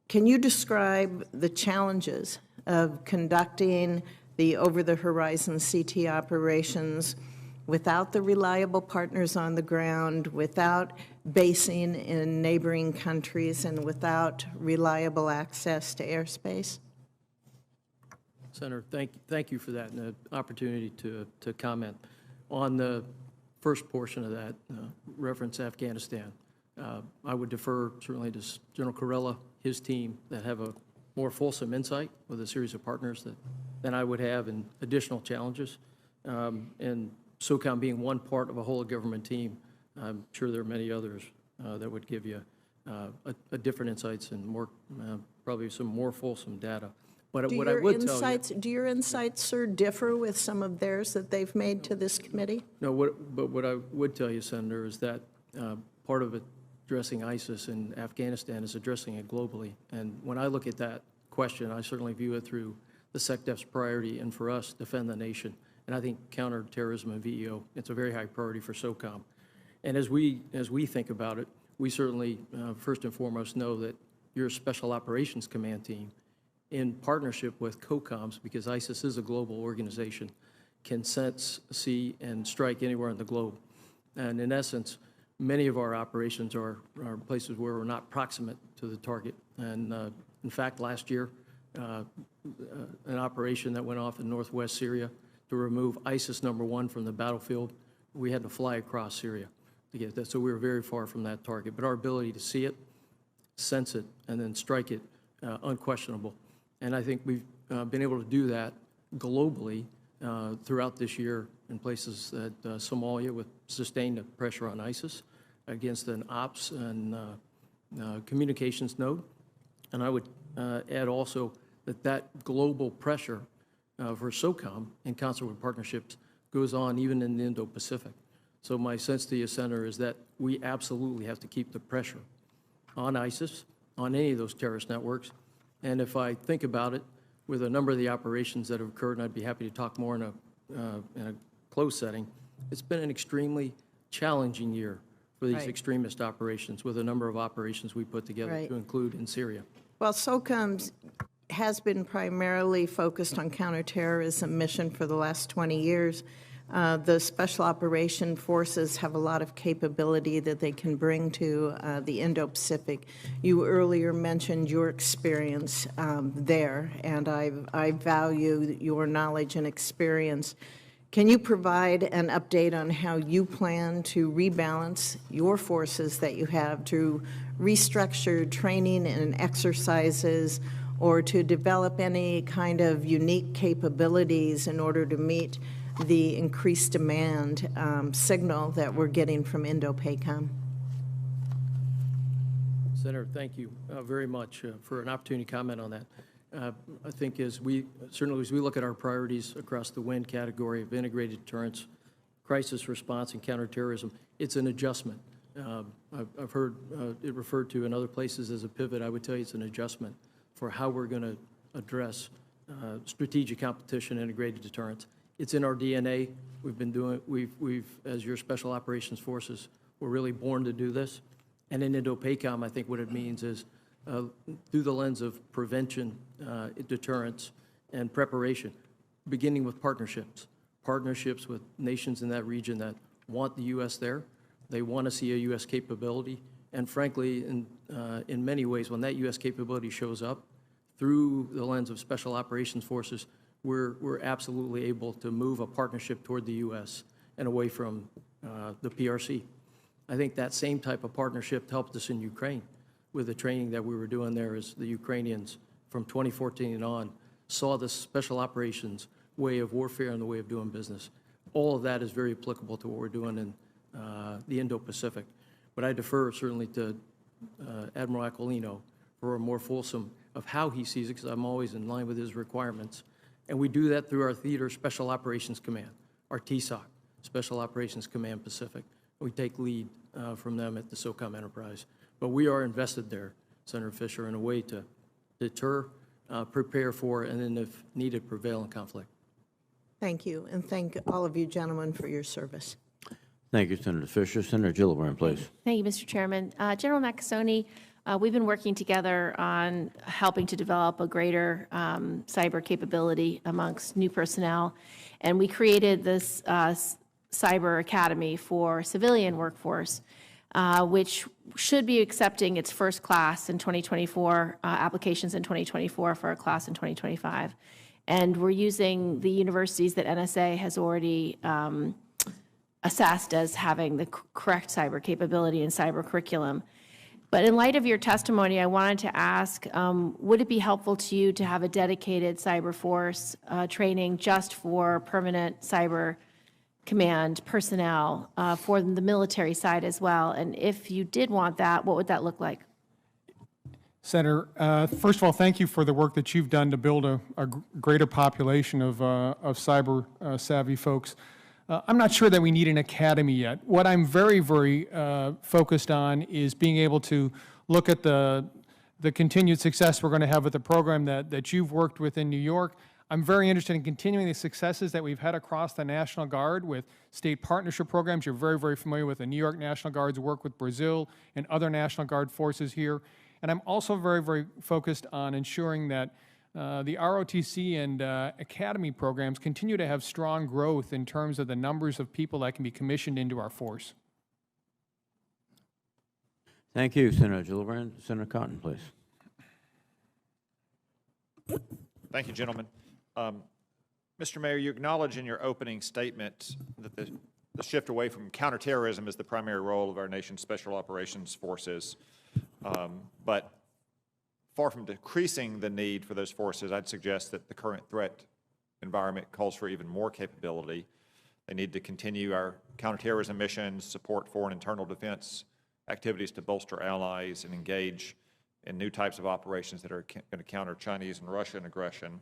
Can you describe the challenges of conducting the over-the-horizon CT operations without the reliable partners on the ground, without basing in neighboring countries, and without reliable access to airspace? Senator, thank you for that and the opportunity to comment. On the first portion of that, reference Afghanistan, I would defer certainly to General Corella, his team, that have a more fulsome insight with a series of partners than I would have, and additional challenges. And SOCOM being one part of a whole government team, I'm sure there are many others that would give you a different insights and more, probably some more fulsome data. But what I would tell you, do your insights, sir, differ with some of theirs that they've made to this committee? no. But what I would tell you, Senator, is that part of addressing ISIS in Afghanistan is addressing it globally. And when I look at that question, I certainly view it through the SecDef's priority, and for us, defend the nation. And I think counterterrorism and VEO, it's a very high priority for SOCOM. And as we think about it, we certainly, first and foremost, know that your Special Operations Command team, in partnership with COCOMs, because ISIS is a global organization, can sense, see, and strike anywhere in the globe. And in essence, many of our operations are places where we're not proximate to the target. And in fact, last year, an operation that went off in northwest Syria to remove ISIS #1 from the battlefield, we had to fly across Syria to get that. So we were very far from that target. But our ability to see it, sense it, and then strike it, unquestionable. And I think we've been able to do that globally throughout this year in places that Somalia, with sustained pressure on ISIS against an ops and communications node. And I would add also that global pressure for SOCOM in concert with partnerships goes on even in the Indo-Pacific. So my sense to you, Senator, is that we absolutely have to keep the pressure on ISIS, on any of those terrorist networks. And if I think about it, with a number of the operations that have occurred, and I'd be happy to talk more in a closed setting, it's been an extremely challenging year for these extremist operations, with a number of operations we put together to include in Syria. Well, SOCOM has been primarily focused on counterterrorism mission for the last 20 years. The Special Operation Forces have a lot of capability that they can bring to the Indo-Pacific. You earlier mentioned your experience there, and I value your knowledge and experience. Can you provide an update on how you plan to rebalance your forces that you have to restructure training and exercises or to develop any kind of unique capabilities in order to meet the increased demand signal that we're getting from Indo-PACOM? Senator, thank you very much for an opportunity to comment on that. I think certainly as we look at our priorities across the WIN category of integrated deterrence, crisis response, and counterterrorism, it's an adjustment. I've heard it referred to in other places as a pivot. I would tell you it's an adjustment for how we're going to address strategic competition, integrated deterrence. It's in our DNA. We've been doing, as your Special Operations Forces, we're really born to do this. And in Indo-PACOM, I think what it means is through the lens of prevention, deterrence, and preparation, beginning with partnerships with nations in that region that want the U.S. there. They want to see a U.S. capability. And frankly, in many ways, when that U.S. capability shows up, through the lens of Special Operations Forces, we're absolutely able to move a partnership toward the U.S. and away from the PRC. I think that same type of partnership helped us in Ukraine with the training that we were doing there as the Ukrainians from 2014 and on saw the special operations way of warfare and the way of doing business. All of that is very applicable to what we're doing in the Indo-Pacific. But I defer certainly to Admiral Aquilino for a more fulsome of how he sees it, because I'm always in line with his requirements. And we do that through our Theater Special Operations Command, our TSOC, Special Operations Command Pacific. We take lead from them at the SOCOM enterprise. But we are invested there, Senator Fisher, in a way to deter, prepare for, and then if needed, prevail in conflict. Thank you, and thank all of you gentlemen for your service. Thank you, Senator Fisher. Senator Gillibrand, please. Thank you, Mr. Chairman. General Nakasone, we've been working together on helping to develop a greater cyber capability amongst new personnel, and we created this Cyber Academy for civilian workforce, which should be accepting its first class in 2024, applications in 2024 for a class in 2025. And we're using the universities that NSA has already assessed as having the correct cyber capability and cyber curriculum. But in light of your testimony, I wanted to ask, would it be helpful to you to have a dedicated cyber force training just for permanent cyber command personnel for the military side as well? And if you did want that, what would that look like? Senator, first of all, thank you for the work that you've done to build a greater population of cyber savvy folks. I'm not sure that we need an academy yet. What I'm very, very focused on is being able to look at the continued success we're going to have with the program that you've worked with in New York. I'm very interested in continuing the successes that we've had across the National Guard with state partnership programs. You're very, very familiar with the New York National Guard's work with Brazil and other National Guard forces here. And I'm also very, very focused on ensuring that the ROTC and Academy programs continue to have strong growth in terms of the numbers of people that can be commissioned into our force. Thank you, Senator Gillibrand. Senator Cotton, please. Thank you, gentlemen. Mr. Mayor, you acknowledge in your opening statement that the shift away from counterterrorism is the primary role of our nation's special operations forces. But far from decreasing the need for those forces, I'd suggest that the current threat environment calls for even more capability. They need to continue our counterterrorism missions, support foreign internal defense activities to bolster allies, and engage in new types of operations that are going to counter Chinese and Russian aggression.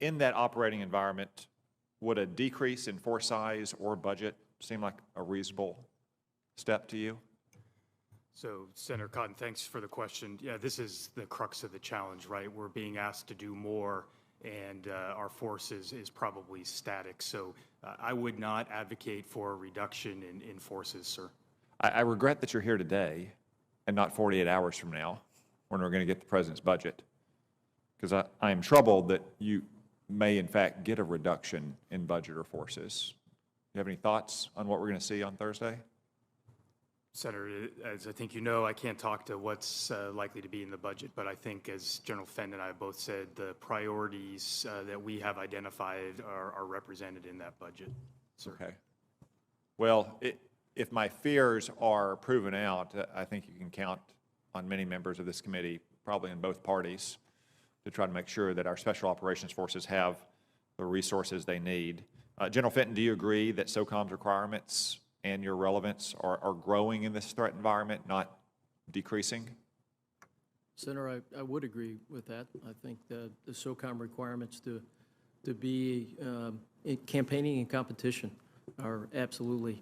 In that operating environment, would a decrease in force size or budget seem like a reasonable step to you? So, Senator Cotton, thanks for the question. Yeah, this is the crux of the challenge, right? We're being asked to do more, and our force is probably static. So I would not advocate for a reduction in forces, sir. I regret that you're here today and not 48 hours from now when we're going to get the President's budget, because I am troubled that you may, in fact, get a reduction in budget or forces. Do you have any thoughts on what we're going to see on Thursday? Senator, as I think you know, I can't talk to what's likely to be in the budget, but I think, as General Fenton and I both said, the priorities that we have identified are represented in that budget. Sir. Okay. Well, if my fears are proven out, I think you can count on many members of this committee, probably in both parties, to try to make sure that our Special Operations Forces have the resources they need. General Fenton, do you agree that SOCOM's requirements and your relevance are growing in this threat environment, not decreasing? Senator, I would agree with that. I think the SOCOM requirements to be in campaigning and competition are absolutely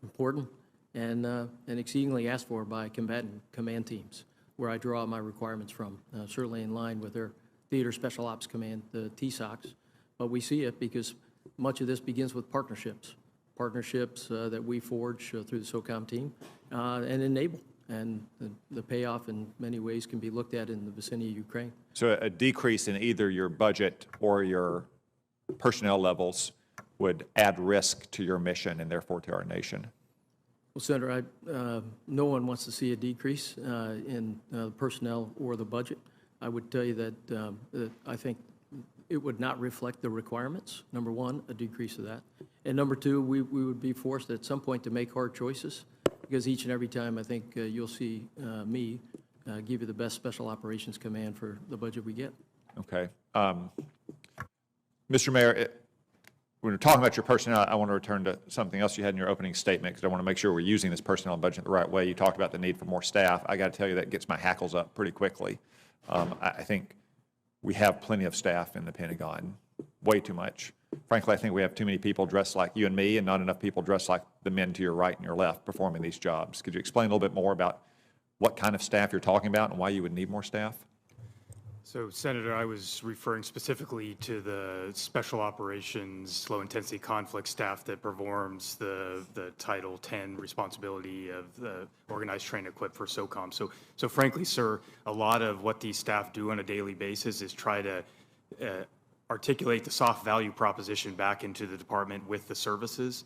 important and exceedingly asked for by combatant command teams, where I draw my requirements from, certainly in line with their Theater Special Ops Command, the TSOCs. But we see it because much of this begins with partnerships that we forge through the SOCOM team and enable. And the payoff in many ways can be looked at in the vicinity of Ukraine. So a decrease in either your budget or your personnel levels would add risk to your mission and therefore to our nation. Well, Senator, no one wants to see a decrease in personnel or the budget. I would tell you that I think it would not reflect the requirements, number one, a decrease of that. And number two, we would be forced at some point to make hard choices, because each and every time I think you'll see me give you the best Special Operations Command for the budget we get. Okay. Mr. Mayor, when we're talking about your personnel, I want to return to something else you had in your opening statement, because I want to make sure we're using this personnel budget the right way. You talked about the need for more staff. I got to tell you, that gets my hackles up pretty quickly. I think we have plenty of staff in the Pentagon, way too much. Frankly, I think we have too many people dressed like you and me and not enough people dressed like the men to your right and your left performing these jobs. Could you explain a little bit more about what kind of staff you're talking about and why you would need more staff? So, Senator, I was referring specifically to the Special Operations Low-Intensity Conflict staff that performs the Title 10 responsibility of the organized, train, equip for SOCOM. So frankly, sir, a lot of what these staff do on a daily basis is try to articulate the soft value proposition back into the department with the services.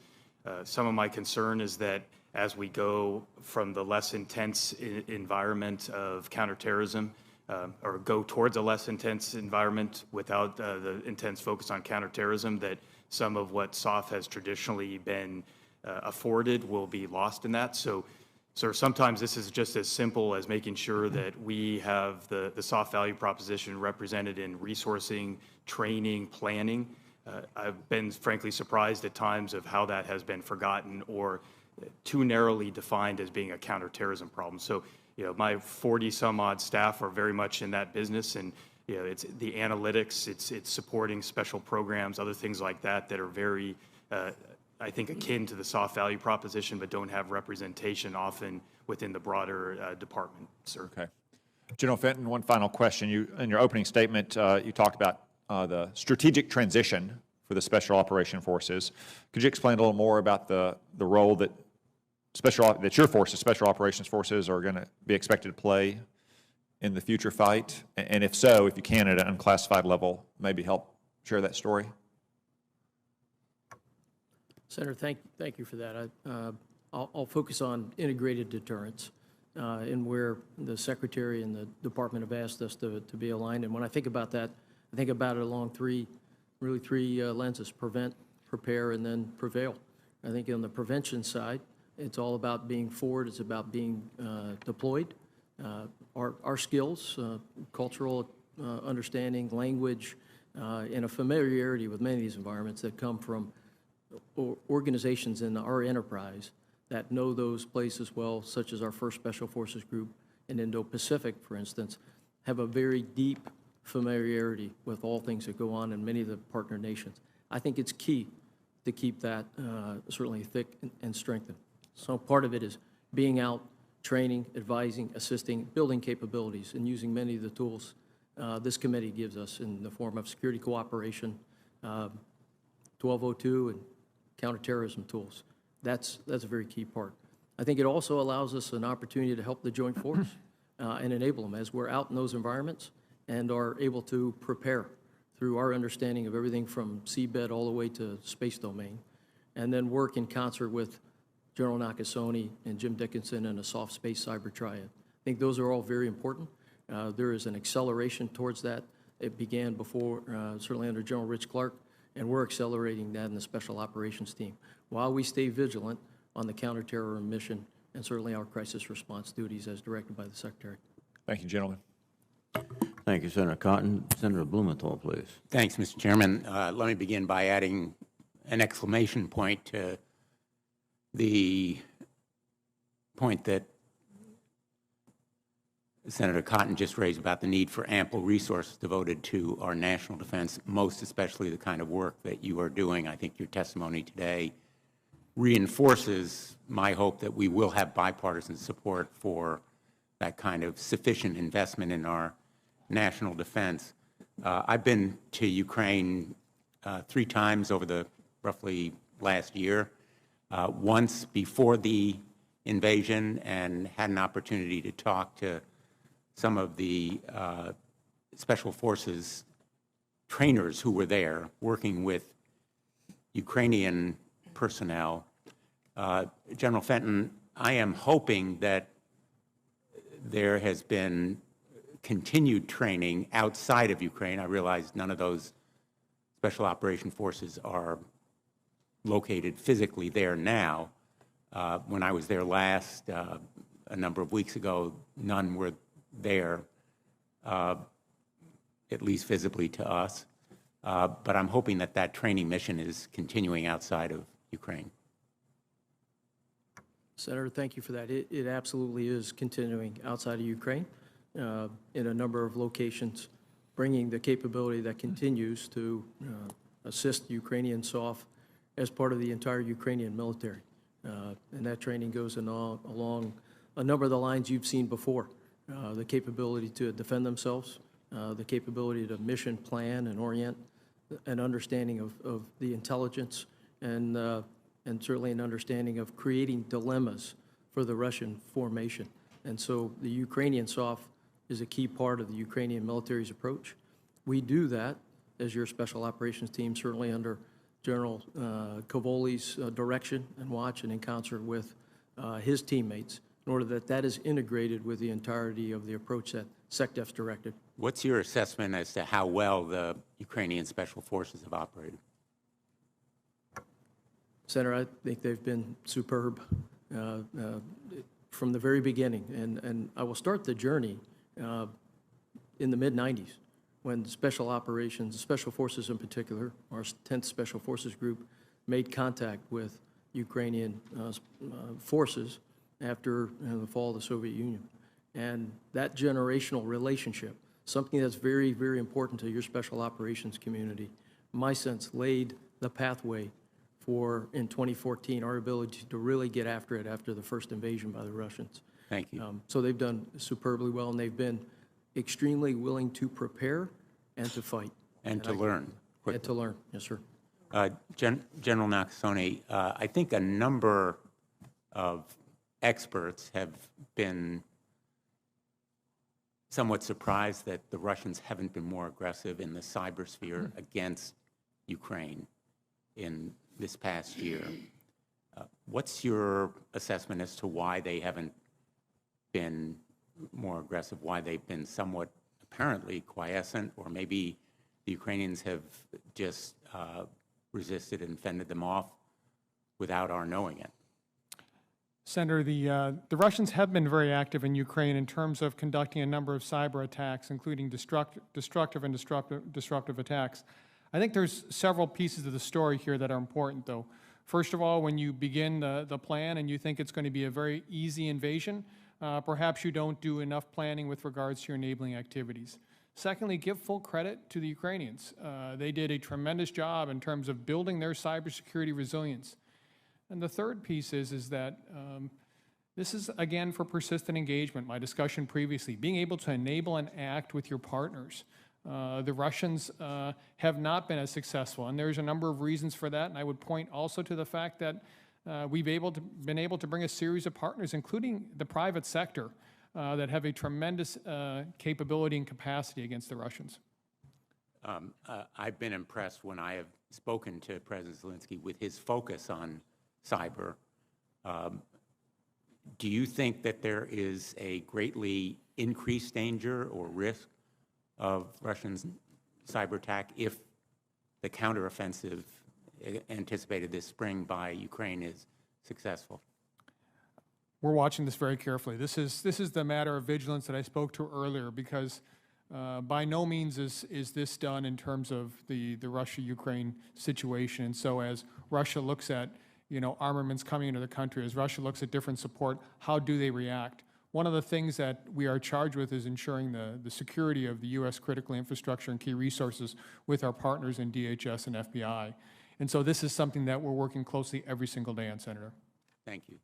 Some of my concern is that as we go from the less intense environment of counterterrorism, or go towards a less intense environment without the intense focus on counterterrorism, that some of what SOF has traditionally been afforded will be lost in that. So, sir, sometimes this is just as simple as making sure that we have the soft value proposition represented in resourcing, training, planning. I've been frankly surprised at times of how that has been forgotten or too narrowly defined as being a counterterrorism problem. So, you know, my 40-some-odd staff are very much in that business, and you know, it's the analytics, it's supporting special programs, other things like that that are very, I think, akin to the soft value proposition, but don't have representation often within the broader department, sir. Okay. General Fenton, one final question. You, in your opening statement, you talked about the strategic transition for the Special Operation Forces. Could you explain a little more about the role that your forces, Special Operations Forces, are going to be expected to play in the future fight? And if so, if you can, at an unclassified level, maybe help share that story? Senator, thank you for that. I'll focus on integrated deterrence and where the Secretary and the Department have asked us to be aligned. And when I think about that, I think about it along three lenses: prevent, prepare, and then prevail. I think on the prevention side, it's all about being forward. It's about being deployed. Our skills, cultural understanding, language, and a familiarity with many of these environments that come from organizations in our enterprise that know those places well, such as our 1st Special Forces Group in Indo-Pacific, for instance, have a very deep familiarity with all things that go on in many of the partner nations. I think it's key to keep that certainly thick and strengthened. So part of it is being out, training, advising, assisting, building capabilities, and using many of the tools this committee gives us in the form of security cooperation, 1202, and counterterrorism tools. That's a very key part. I think it also allows us an opportunity to help the joint force and enable them as we're out in those environments and are able to prepare through our understanding of everything from seabed all the way to space domain, and then work in concert with General Nakasone, and Jim Dickinson in a soft space cyber triad. I think those are all very important. There is an acceleration towards that. It began before, certainly under General Rich Clark, and we're accelerating that in the Special Operations Team, while we stay vigilant on the counterterror mission and certainly our crisis response duties as directed by the Secretary. Thank you, gentlemen. Thank you, Senator Cotton. Senator Blumenthal, please. Thanks, Mr. Chairman. Let me begin by adding an exclamation point to the point that Senator Cotton just raised about the need for ample resources devoted to our national defense, most especially the kind of work that you are doing. I think your testimony today reinforces my hope that we will have bipartisan support for that kind of sufficient investment in our national defense. I've been to Ukraine 3 times over the roughly last year, once before the invasion, and had an opportunity to talk to some of the Special Forces trainers who were there working with Ukrainian personnel. General Fenton, I am hoping that there has been continued training outside of Ukraine. I realize none of those Special Operation Forces are located physically there now. When I was there last, a number of weeks ago, none were there, at least visibly to us. But I'm hoping that that training mission is continuing outside of Ukraine. Senator, thank you for that. It absolutely is continuing outside of Ukraine in a number of locations, bringing the capability that continues to assist Ukrainian SOF as part of the entire Ukrainian military. And that training goes along a number of the lines you've seen before. The capability to defend themselves, the capability to mission, plan, and orient, an understanding of the intelligence, and certainly an understanding of creating dilemmas for the Russian formation. And so the Ukrainian SOF is a key part of the Ukrainian military's approach. We do that as your Special Operations Team, certainly under General Cavoli's direction and watch, and in concert with his teammates, in order that that is integrated with the entirety of the approach that SecDef's directed. What's your assessment as to how well the Ukrainian Special Forces have operated? Senator, I think they've been superb from the very beginning. And I will start the journey in the mid-90s, when Special Operations, Special Forces in particular, our 10th Special Forces Group, made contact with Ukrainian forces after the fall of the Soviet Union. And that generational relationship, something that's very, very important to your Special Operations community, in my sense, laid the pathway for, in 2014, our ability to really get after it after the first invasion by the Russians. Thank you. So they've done superbly well, and they've been extremely willing to prepare and to fight. And to learn. And to learn, yes, sir. General Nakasone, I think a number of experts have been somewhat surprised that the Russians haven't been more aggressive in the cybersphere against Ukraine in this past year. What's your assessment as to why they haven't been more aggressive, why they've been somewhat apparently quiescent, or maybe the Ukrainians have just resisted and fended them off without our knowing it? Senator, the Russians have been very active in Ukraine in terms of conducting a number of cyber attacks, including destructive and disruptive attacks. I think there's several pieces of the story here that are important, though. First of all, when you begin the plan and you think it's going to be a very easy invasion, perhaps you don't do enough planning with regards to your enabling activities. Secondly, give full credit to the Ukrainians. They did a tremendous job in terms of building their cybersecurity resilience. And the third piece is that this is, again, for persistent engagement, my discussion previously, being able to enable and act with your partners. The Russians have not been as successful, and there's a number of reasons for that, and I would point also to the fact that we've been able to bring a series of partners, including the private sector, that have a tremendous capability and capacity against the Russians. I've been impressed when I have spoken to President Zelensky with his focus on cyber, Do you think that there is a greatly increased danger or risk of Russian cyber attack if the counteroffensive anticipated this spring by Ukraine is successful? We're watching this very carefully. This is the matter of vigilance that I spoke to earlier, because by no means is this done in terms of the Russia-Ukraine situation. And so as Russia looks at, armaments coming into the country, as Russia looks at different support, how do they react? One of the things that we are charged with is ensuring the security of the U.S. critical infrastructure and key resources with our partners in DHS and FBI. And so this is something that we're working closely every single day on, Senator. Thank you.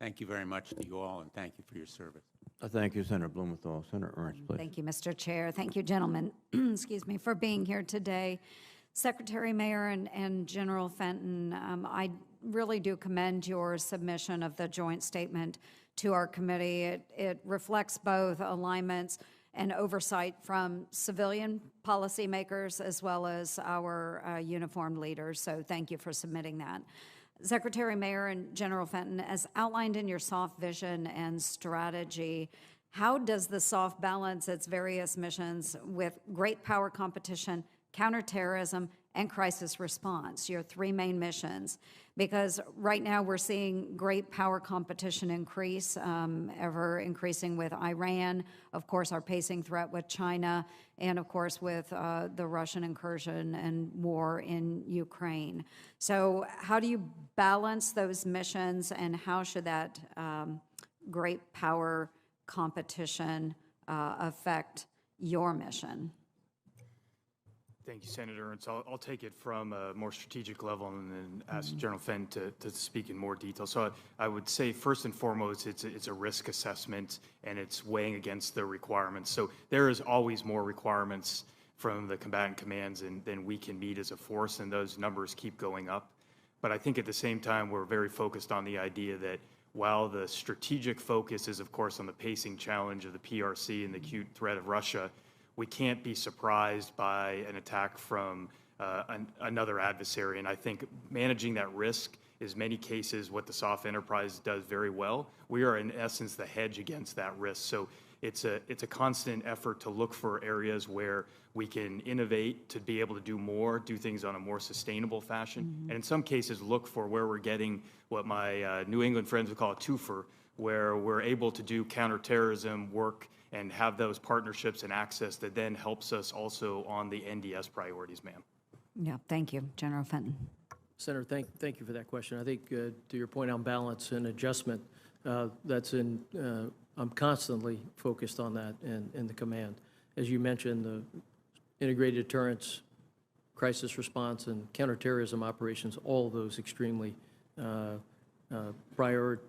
Thank you very much to you all, and thank you for your service. Thank you, Senator Blumenthal. Senator Ernst, please. Thank you, Mr. Chair. Thank you, gentlemen, excuse me, for being here today. Secretary Mayor and General Fenton, I really do commend your submission of the joint statement to our committee. It reflects both alignments and oversight from civilian policymakers as well as our uniformed leaders. So thank you for submitting that. Secretary Mayor and General Fenton, as outlined in your SOF vision and strategy, how does the SOF balance its various missions with great power competition, counterterrorism, and crisis response, your three main missions? Because right now we're seeing great power competition increase, ever increasing with Iran, of course our pacing threat with China, and of course with the Russian incursion and war in Ukraine. So how do you balance those missions, and how should that great power competition affect your mission? Thank you, Senator Ernst. I'll take it from a more strategic level and then ask General Fenton to speak in more detail. So I would say first and foremost, it's a risk assessment, and it's weighing against the requirements. So there is always more requirements from the combatant commands than we can meet as a force, and those numbers keep going up. But I think at the same time, we're very focused on the idea that while the strategic focus is, of course, on the pacing challenge of the PRC and the acute threat of Russia, we can't be surprised by an attack from another adversary. And I think managing that risk is many cases what the SOF enterprise does very well. We are, in essence, the hedge against that risk. So it's a constant effort to look for areas where we can innovate, to be able to do more, do things on a more sustainable fashion. And in some cases, look for where we're getting what my New England friends would call a twofer, where we're able to do counterterrorism work and have those partnerships and access that then helps us also on the NDS priorities, ma'am. Yeah, thank you, General Fenton. Senator, thank you for that question. I think to your point on balance and adjustment, I'm constantly focused on that in the command. As you mentioned, the integrated deterrence, crisis response, and counterterrorism operations, all of those extremely high priority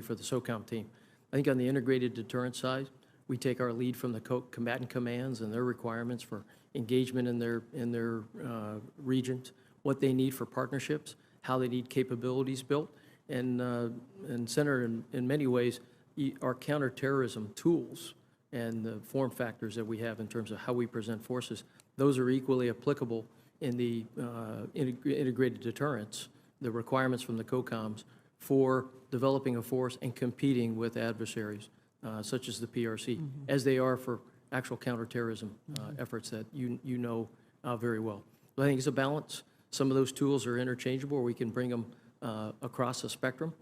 for the SOCOM team. I think on the integrated deterrence side, we take our lead from the combatant commands and their requirements for engagement in their regions, what they need for partnerships, how they need capabilities built, and Senator, in many ways, our counterterrorism tools and the form factors that we have in terms of how we present forces, those are equally applicable in the integrated deterrence, the requirements from the COCOMs for developing a force and competing with adversaries such as the PRC, as they are for actual counterterrorism efforts that you know very well. But I think it's a balance. Some of those tools are interchangeable, or we can bring them across the spectrum.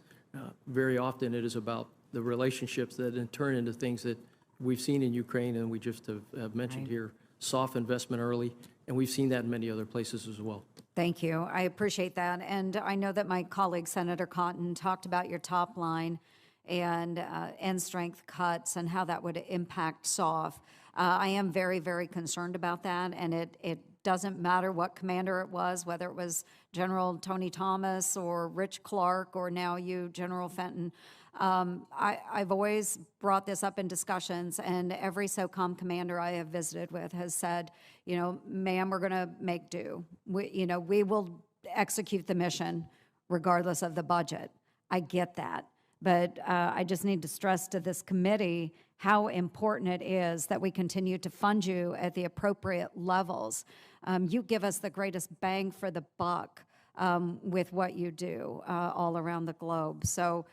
Very often it is about the relationships that then turn into things that we've seen in Ukraine, and we just have mentioned here, soft investment early, and we've seen that in many other places as well. Thank you. I appreciate that. And I know that my colleague, Senator Cotton, talked about your top line and end strength cuts and how that would impact SOF. I am very, very concerned about that, and it doesn't matter what commander it was, whether it was General Tony Thomas or Rich Clark or now you, General Fenton. I've always brought this up in discussions, and every SOCOM commander I have visited with has said, ma'am, we're going to make do. We will execute the mission regardless of the budget. I get that. But I just need to stress to this committee how important it is that we continue to fund you at the appropriate levels. You give us the greatest bang for the buck with what you do all around the globe. So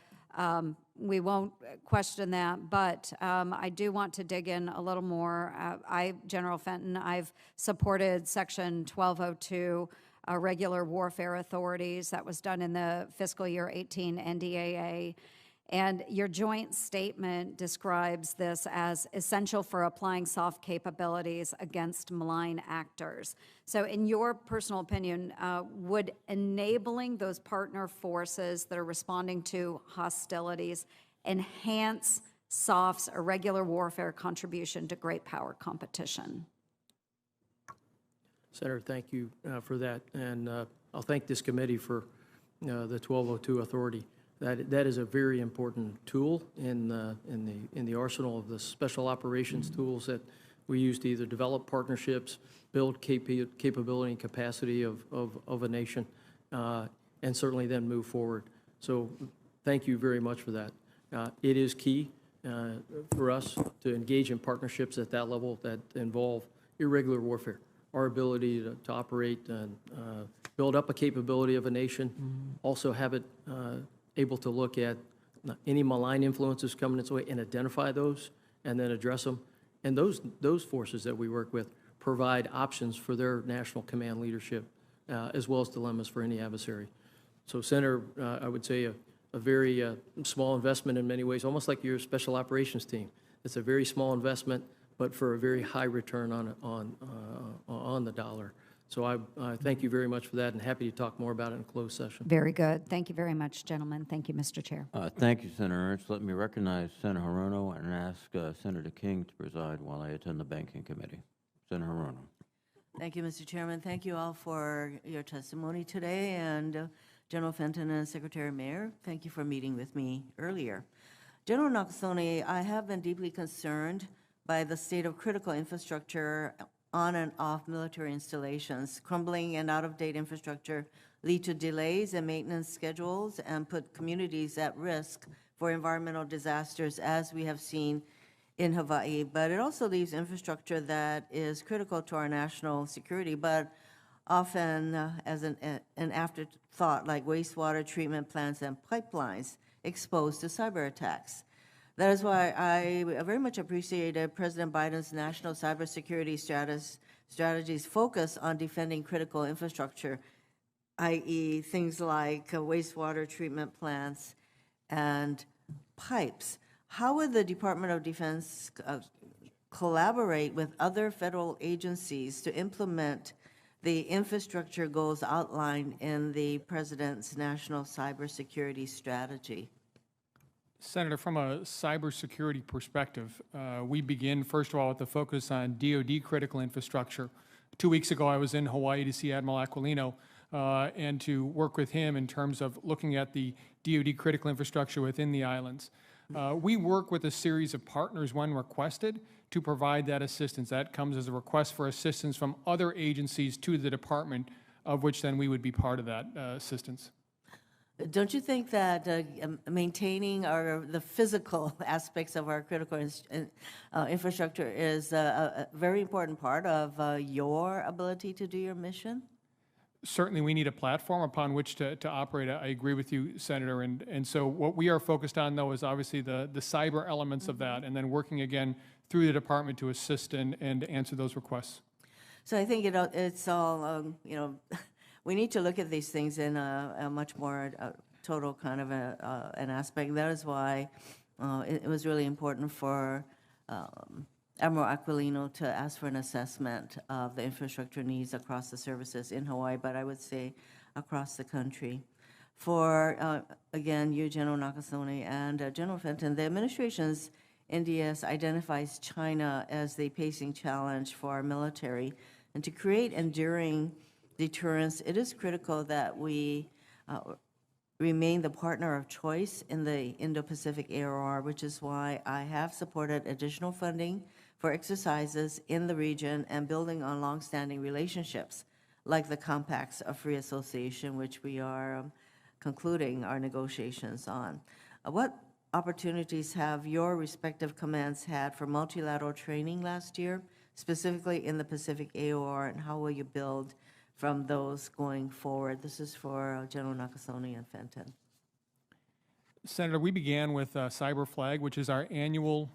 we won't question that, but I do want to dig in a little more. General Fenton, I've supported Section 1202, regular warfare authorities. That was done in the fiscal year 18 NDAA. And your joint statement describes this as essential for applying soft capabilities against malign actors. So in your personal opinion, would enabling those partner forces that are responding to hostilities enhance SOF's irregular warfare contribution to great power competition? Senator, thank you for that. And I'll thank this committee for the 1202 authority. That is a very important tool in the arsenal of the special operations tools that we use to either develop partnerships, build capability and capacity of a nation, and certainly then move forward. So thank you very much for that. It is key for us to engage in partnerships at that level that involve irregular warfare. Our ability to operate and build up a capability of a nation, also have it able to look at any malign influences coming its way and identify those and then address them. And those forces that we work with provide options for their national command leadership as well as dilemmas for any adversary. So, Senator, I would say a very small investment in many ways, almost like your special operations team. It's a very small investment, but for a very high return on the dollar. So I thank you very much for that and happy to talk more about it in closed session. Very good. Thank you very much, gentlemen. Thank you, Mr. Chair. Thank you, Senator Ernst. Let me recognize Senator Hirono and ask Senator King to preside while I attend the Banking Committee. Senator Hirono. Thank you, Mr. Chairman. Thank you all for your testimony today. And General Fenton and Secretary Mayer, thank you for meeting with me earlier. General Nakasone, I have been deeply concerned by the state of critical infrastructure on and off military installations. Crumbling and out-of-date infrastructure lead to delays in maintenance schedules and put communities at risk for environmental disasters, as we have seen in Hawaii. But it also leaves infrastructure that is critical to our national security, but often as an afterthought, like wastewater treatment plants and pipelines exposed to cyber attacks. That is why I very much appreciated President Biden's national cybersecurity strategies focus on defending critical infrastructure, i.e. things like wastewater treatment plants and pipes. How would the Department of Defense collaborate with other federal agencies to implement the infrastructure goals outlined in the President's national cybersecurity strategy? Senator, from a cybersecurity perspective, we begin, first of all, with the focus on DoD critical infrastructure. 2 weeks ago, I was in Hawaii to see Admiral Aquilino and to work with him in terms of looking at the DoD critical infrastructure within the islands. We work with a series of partners when requested to provide that assistance. That comes as a request for assistance from other agencies to the department, of which then we would be part of that assistance. Don't you think that maintaining the physical aspects of our critical infrastructure is a very important part of your ability to do your mission? Certainly, we need a platform upon which to operate. I agree with you, Senator. And so what we are focused on, though, is obviously the cyber elements of that, and then working again through the department to assist and answer those requests. So I think it's all, we need to look at these things in a much more total kind of an aspect. That is why it was really important for Admiral Aquilino to ask for an assessment of the infrastructure needs across the services in Hawaii, but I would say across the country. For, again, you, General Nakasone, and General Fenton, the administration's NDS identifies China as the pacing challenge for our military. And to create enduring deterrence, it is critical that we remain the partner of choice in the Indo-Pacific ARR, which is why I have supported additional funding for exercises in the region and building on longstanding relationships, like the Compacts of Free Association, which we are concluding our negotiations on. What opportunities have your respective commands had for multilateral training last year, specifically in the Pacific AOR, and how will you build from those going forward? This is for General Nakasone and Fenton. Senator, we began with Cyber Flag, which is our annual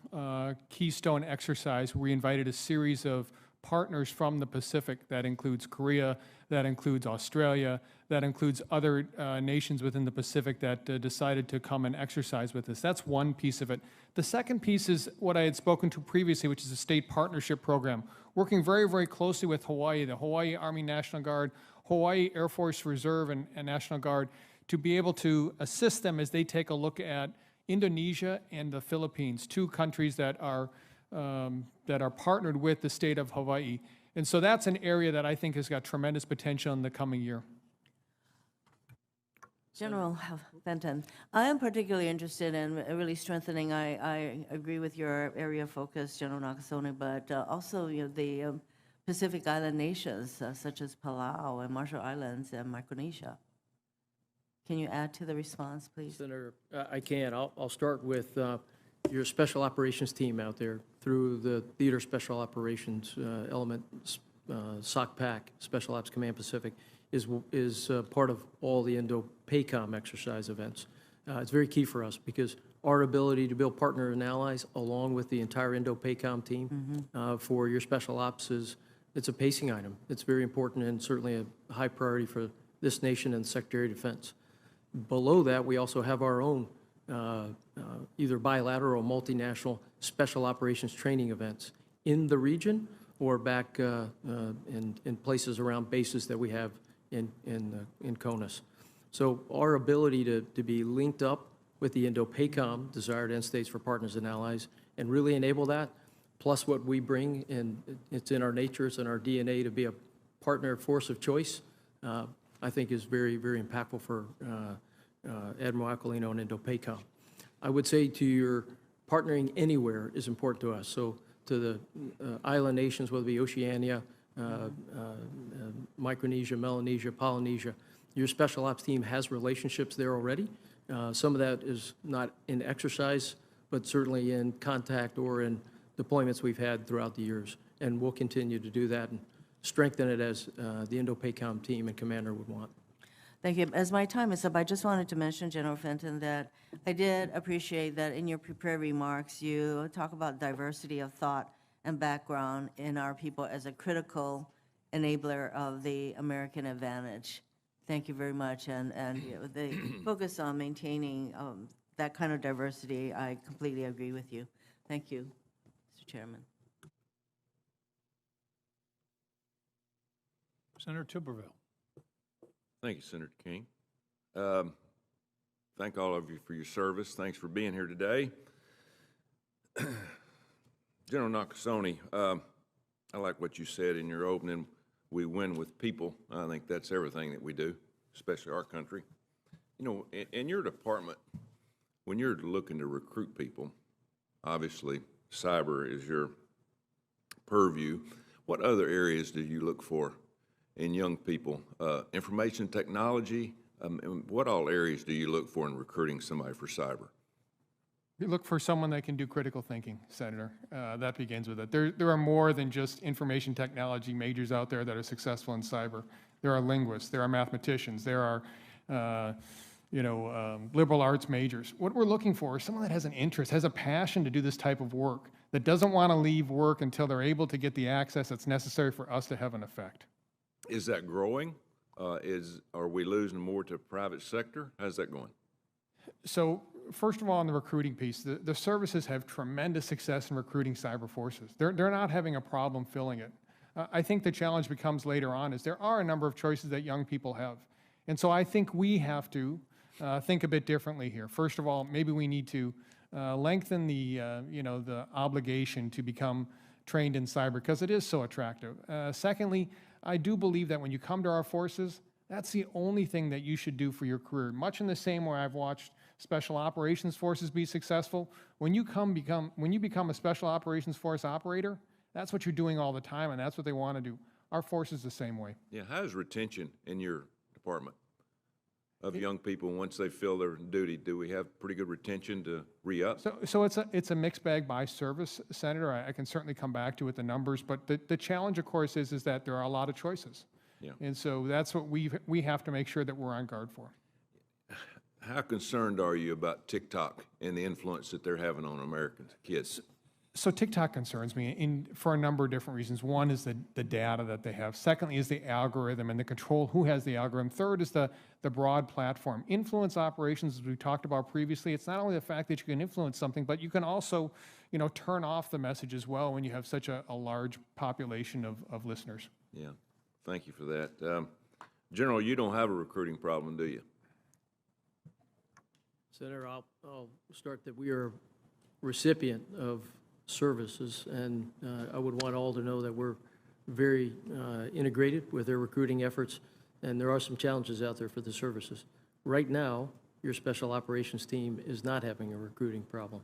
keystone exercise. We invited a series of partners from the Pacific. That includes Korea, that includes Australia, that includes other nations within the Pacific that decided to come and exercise with us. That's one piece of it. The second piece is what I had spoken to previously, which is a state partnership program, working very, very closely with Hawaii, the Hawaii Army National Guard, Hawaii Air Force Reserve and National Guard, to be able to assist them as they take a look at Indonesia and the Philippines, two countries that are partnered with the state of Hawaii. And so that's an area that I think has got tremendous potential in the coming year. General Fenton, I am particularly interested in really strengthening, I agree with your area of focus, General Nakasone, but also the Pacific Island nations such as Palau and Marshall Islands and Micronesia. Can you add to the response, please? Senator, I can. I'll start with your special operations team out there through the Theater Special Operations Element, SOCPAC, Special Ops Command Pacific, is part of all the Indo-PACOM exercise events. It's very key for us because our ability to build partners and allies along with the entire Indo-PACOM team for your special ops it's a pacing item. It's very important and certainly a high priority for this nation and the Secretary of Defense. Below that, we also have our own either bilateral or multinational special operations training events in the region or back in places around bases that we have in CONUS. So our ability to be linked up with the Indo-PACOM, desired end states for partners and allies, and really enable that, plus what we bring, and it's in our nature, it's in our DNA to be a partner force of choice, I think is very, very impactful for Admiral Aquilino and Indo-PACOM. I would say to your partnering anywhere is important to us. So to the island nations, whether it be Oceania, Micronesia, Melanesia, Polynesia, your special ops team has relationships there already. Some of that is not in exercise, but certainly in contact or in deployments we've had throughout the years. And we'll continue to do that and strengthen it as the Indo-PACOM team and commander would want. Thank you. As my time is up, I just wanted to mention, General Fenton, that I did appreciate that in your prepared remarks, you talk about diversity of thought and background in our people as a critical enabler of the American advantage. Thank you very much. And the focus on maintaining that kind of diversity, I completely agree with you. Thank you, Mr. Chairman. Senator Tuberville. Thank you, Senator King. Thank all of you for your service. Thanks for being here today. General Nakasone, I like what you said in your opening. We win with people. I think that's everything that we do, especially our country. You know, in your department, when you're looking to recruit people, obviously cyber is your purview. What other areas do you look for in young people? Information technology, what all areas do you look for in recruiting somebody for cyber? You look for someone that can do critical thinking, Senator. That begins with it. There are more than just information technology majors out there that are successful in cyber. There are linguists, there are mathematicians, there are liberal arts majors. What we're looking for is someone that has an interest, has a passion to do this type of work, that doesn't want to leave work until they're able to get the access that's necessary for us to have an effect. Is that growing? Are we losing more to private sector? How's that going? So first of all, on the recruiting piece, the services have tremendous success in recruiting cyber forces. They're not having a problem filling it. I think the challenge becomes later on is there are a number of choices that young people have. And so I think we have to think a bit differently here. First of all, maybe we need to lengthen the obligation to become trained in cyber because it is so attractive. Secondly, I do believe that when you come to our forces, that's the only thing that you should do for your career. Much in the same way I've watched special operations forces be successful. When you become a special operations force operator, that's what you're doing all the time, and that's what they want to do. Our force is the same way. Yeah, how's retention in your department of young people once they fill their duty? Do we have pretty good retention to re-up? So it's a mixed bag by service, Senator. I can certainly come back to it, the numbers, but the challenge, of course, is that there are a lot of choices. Yeah. And so that's what we have to make sure that we're on guard for. How concerned are you about TikTok and the influence that they're having on American kids? So TikTok concerns me for a number of different reasons. One is the data that they have. Secondly is the algorithm and the control, who has the algorithm. Third is the broad platform. Influence operations, as we talked about previously, it's not only the fact that you can influence something, but you can also, turn off the message as well when you have such a large population of listeners. Yeah, thank you for that. General, you don't have a recruiting problem, do you? Senator, I'll start that we are recipient of services, and I would want all to know that we're very integrated with their recruiting efforts, and there are some challenges out there for the services. Right now, your special operations team is not having a recruiting problem.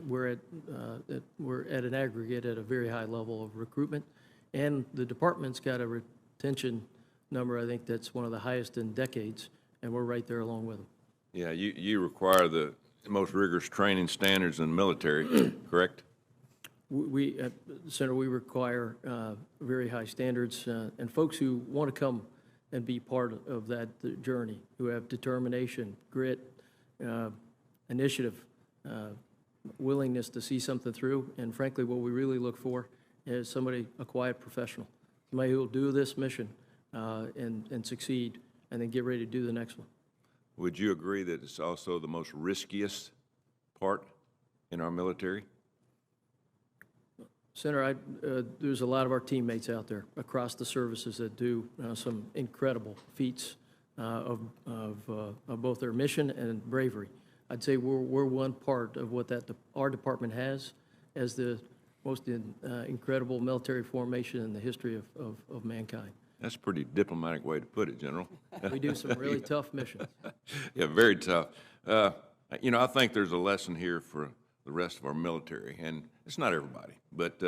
We're at an aggregate at a very high level of recruitment, and the department's got a retention number, I think, that's one of the highest in decades, and we're right there along with them. Yeah, you require the most rigorous training standards in the military, correct? Senator, we require very high standards, and folks who want to come and be part of that journey, who have determination, grit, initiative, willingness to see something through, and frankly, what we really look for is somebody, a quiet professional, somebody who will do this mission and succeed, and then get ready to do the next one. Would you agree that it's also the most riskiest part in our military? Senator, there's a lot of our teammates out there across the services that do some incredible feats of both their mission and bravery. I'd say we're one part of what our department has as the most incredible military formation in the history of mankind. That's a pretty diplomatic way to put it, General. We do some really tough missions. Yeah, very tough. I think there's a lesson here for the rest of our military, and it's not everybody, but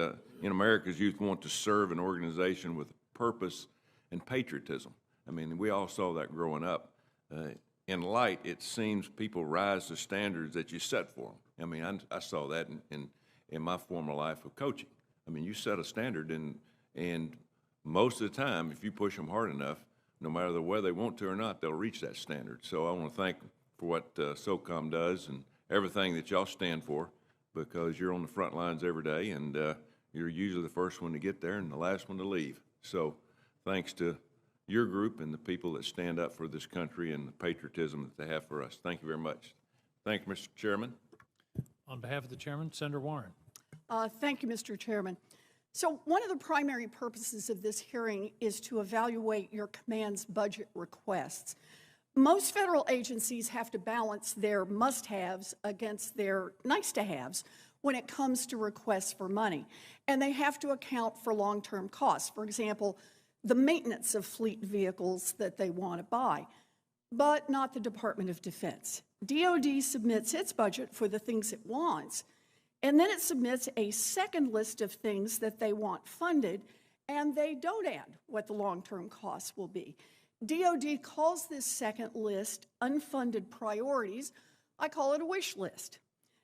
America's youth want to serve an organization with purpose and patriotism. I mean, we all saw that growing up. In light, it seems people rise to standards that you set for them. I mean, I saw that in my former life of coaching. I mean, you set a standard, and most of the time, if you push them hard enough, no matter whether they want to or not, they'll reach that standard. So I want to thank them for what SOCOM does and everything that y'all stand for, because you're on the front lines every day, and you're usually the first one to get there and the last one to leave. So thanks to your group and the people that stand up for this country and the patriotism that they have for us. Thank you very much. Thank you, Mr. Chairman. On behalf of the chairman, Senator Warren. Thank you, Mr. Chairman. So one of the primary purposes of this hearing is to evaluate your command's budget requests. Most federal agencies have to balance their must-haves against their nice-to-haves when it comes to requests for money, and they have to account for long-term costs. For example, the maintenance of fleet vehicles that they want to buy, but not the Department of Defense. DoD submits its budget for the things it wants, and then it submits a second list of things that they want funded, and they don't add what the long-term costs will be. DoD calls this second list unfunded priorities. I call it a wish list.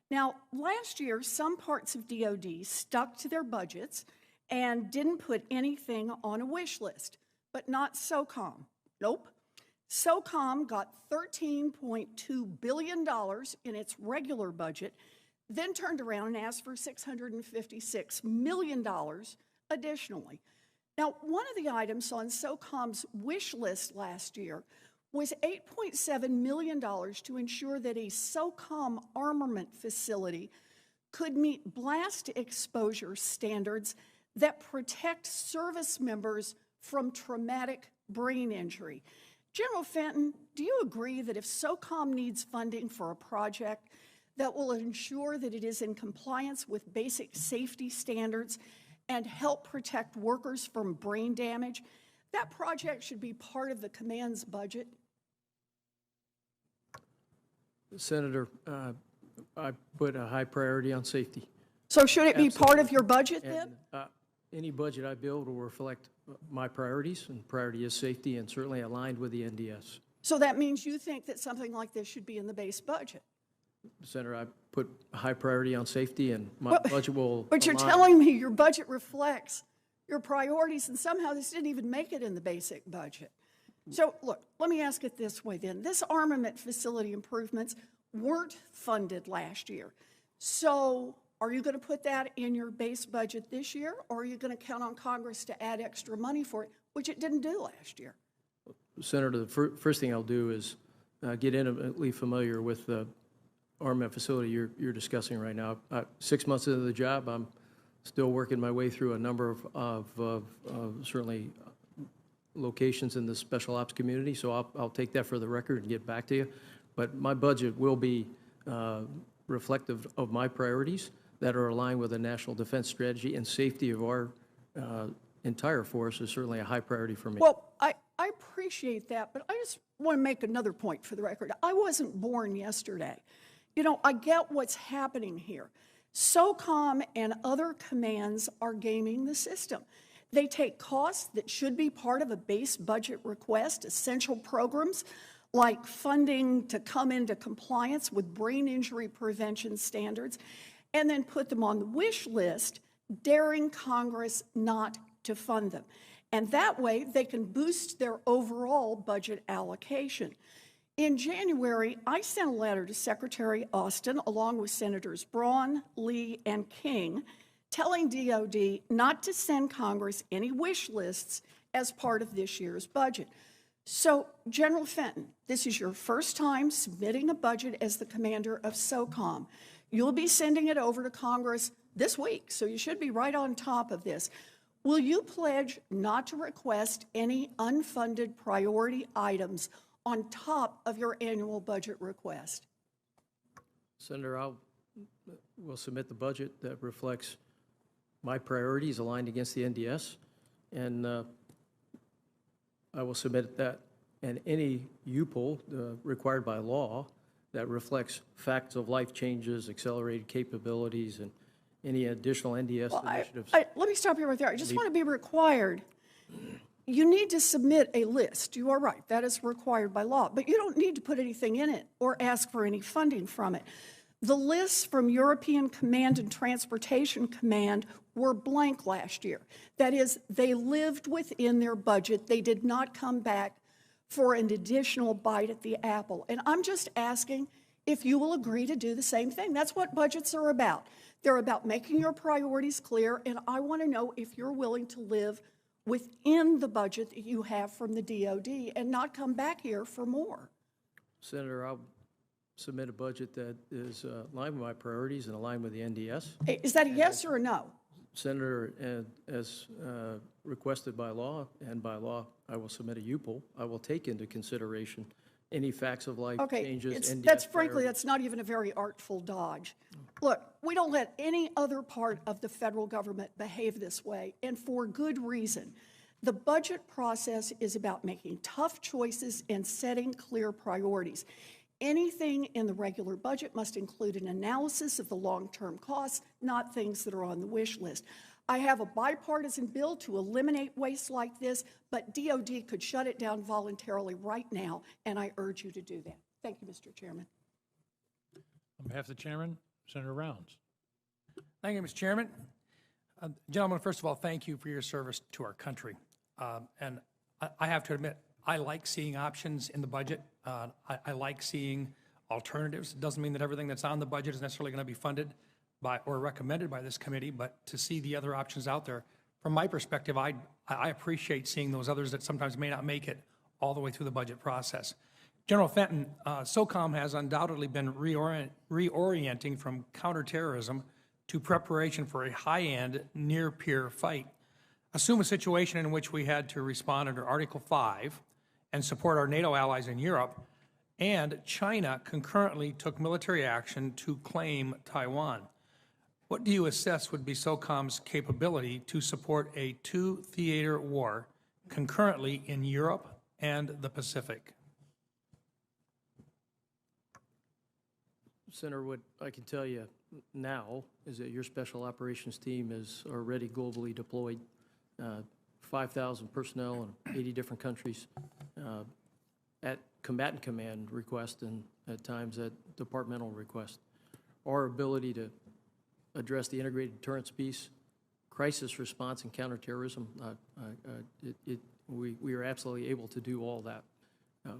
Now, last year, some parts of DoD stuck to their budgets and didn't put anything on a wish list, but not SOCOM. Nope. SOCOM got $13.2 billion in its regular budget, then turned around and asked for $656 million additionally. Now, one of the items on SOCOM's wish list last year was $8.7 million to ensure that a SOCOM armament facility could meet blast exposure standards that protect service members from traumatic brain injury. General Fenton, do you agree that if SOCOM needs funding for a project that will ensure that it is in compliance with basic safety standards and help protect workers from brain damage, that project should be part of the command's budget? Senator, I put a high priority on safety. So should it be part of your budget then? Any budget I build will reflect my priorities, and priority is safety, and certainly aligned with the NDS. So that means you think that something like this should be in the base budget? Senator, I put a high priority on safety, and my budget will But you're align. telling me your budget reflects your priorities, and somehow this didn't even make it in the basic budget. So look, let me ask it this way then. This armament facility improvements weren't funded last year. So are you going to put that in your base budget this year, or are you going to count on Congress to add extra money for it, which it didn't do last year? Senator, the first thing I'll do is get intimately familiar with the armament facility you're discussing right now. 6 months into the job, I'm still working my way through a number of certainly locations in the special ops community, so I'll take that for the record and get back to you. But my budget will be reflective of my priorities that are aligned with the national defense strategy, and safety of our entire force is certainly a high priority for me. Well, I appreciate that, but I just want to make another point for the record. I wasn't born yesterday. You know, I get what's happening here. SOCOM and other commands are gaming the system. They take costs that should be part of a base budget request, essential programs like funding to come into compliance with brain injury prevention standards, and then put them on the wish list, daring Congress not to fund them. And that way, they can boost their overall budget allocation. In January, I sent a letter to Secretary Austin, along with Senators Braun, Lee, and King, telling DOD not to send Congress any wish lists as part of this year's budget. So, General Fenton, this is your first time submitting a budget as the commander of SOCOM. You'll be sending it over to Congress this week, so you should be right on top of this. Will you pledge not to request any unfunded priority items on top of your annual budget request? Senator, we'll submit the budget that reflects my priorities aligned against the NDS, and I will submit that, and any UPOL required by law that reflects facts of life changes, accelerated capabilities, and any additional NDS initiatives. Let me stop you right there. I just want to be required. You need to submit a list. You are right. That is required by law. But you don't need to put anything in it or ask for any funding from it. The lists from European Command and Transportation Command were blank last year. That is, they lived within their budget. They did not come back for an additional bite at the apple. And I'm just asking if you will agree to do the same thing. That's what budgets are about. They're about making your priorities clear, and I want to know if you're willing to live within the budget that you have from the DOD and not come back here for more. Senator, I'll submit a budget that is aligned with my priorities and aligned with the NDS. Is that a yes or a no? Senator, as requested by law, and by law, I will submit a UPOL. I will take into consideration any facts of life changes. That's frankly, that's not even a very artful dodge. Look, we don't let any other part of the federal government behave this way, and for good reason. The budget process is about making tough choices and setting clear priorities. Anything in the regular budget must include an analysis of the long-term costs, not things that are on the wish list. I have a bipartisan bill to eliminate waste like this, but DOD could shut it down voluntarily right now, and I urge you to do that. Thank you, Mr. Chairman. On behalf of the chairman, Senator Rounds. Thank you, Mr. Chairman. Gentlemen, first of all, thank you for your service to our country. And I have to admit, I like seeing options in the budget. I like seeing alternatives. It doesn't mean that everything that's on the budget is necessarily going to be funded by or recommended by this committee, but to see the other options out there, from my perspective, I appreciate seeing those others that sometimes may not make it all the way through the budget process. General Fenton, SOCOM has undoubtedly been reorienting from counterterrorism to preparation for a high-end, near-peer fight. Assume a situation in which we had to respond under Article 5 and support our NATO allies in Europe, and China concurrently took military action to claim Taiwan. What do you assess would be SOCOM's capability to support a two-theater war concurrently in Europe and the Pacific? Senator, what I can tell you now is that your special operations team is already globally deployed, 5,000 personnel in 80 different countries at combatant command request and at times at departmental request. Our ability to address the integrated deterrence piece, crisis response and counterterrorism, we are absolutely able to do all that.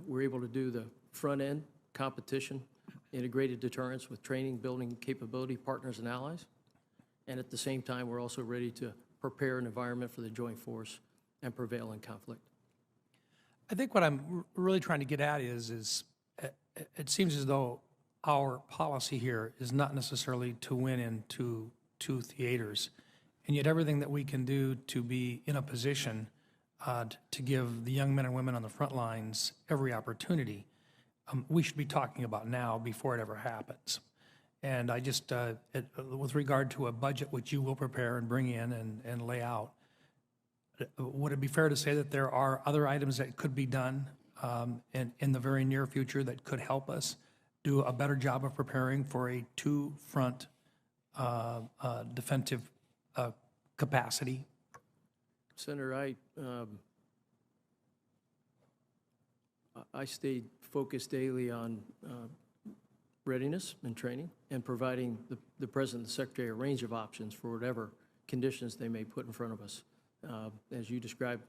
We're able to do the front end, competition, integrated deterrence with training, building capability, partners and allies. And at the same time, we're also ready to prepare an environment for the joint force and prevail in conflict. I think what I'm really trying to get at is it seems as though our policy here is not necessarily to win in two theaters, and yet everything that we can do to be in a position to give the young men and women on the front lines every opportunity, we should be talking about now before it ever happens. And I just, with regard to a budget which you will prepare and bring in and lay out, would it be fair to say that there are other items that could be done in the very near future that could help us do a better job of preparing for a two-front defensive capacity? Senator, I stayed focused daily on readiness and training and providing the President and the Secretary a range of options for whatever conditions they may put in front of us. As you described,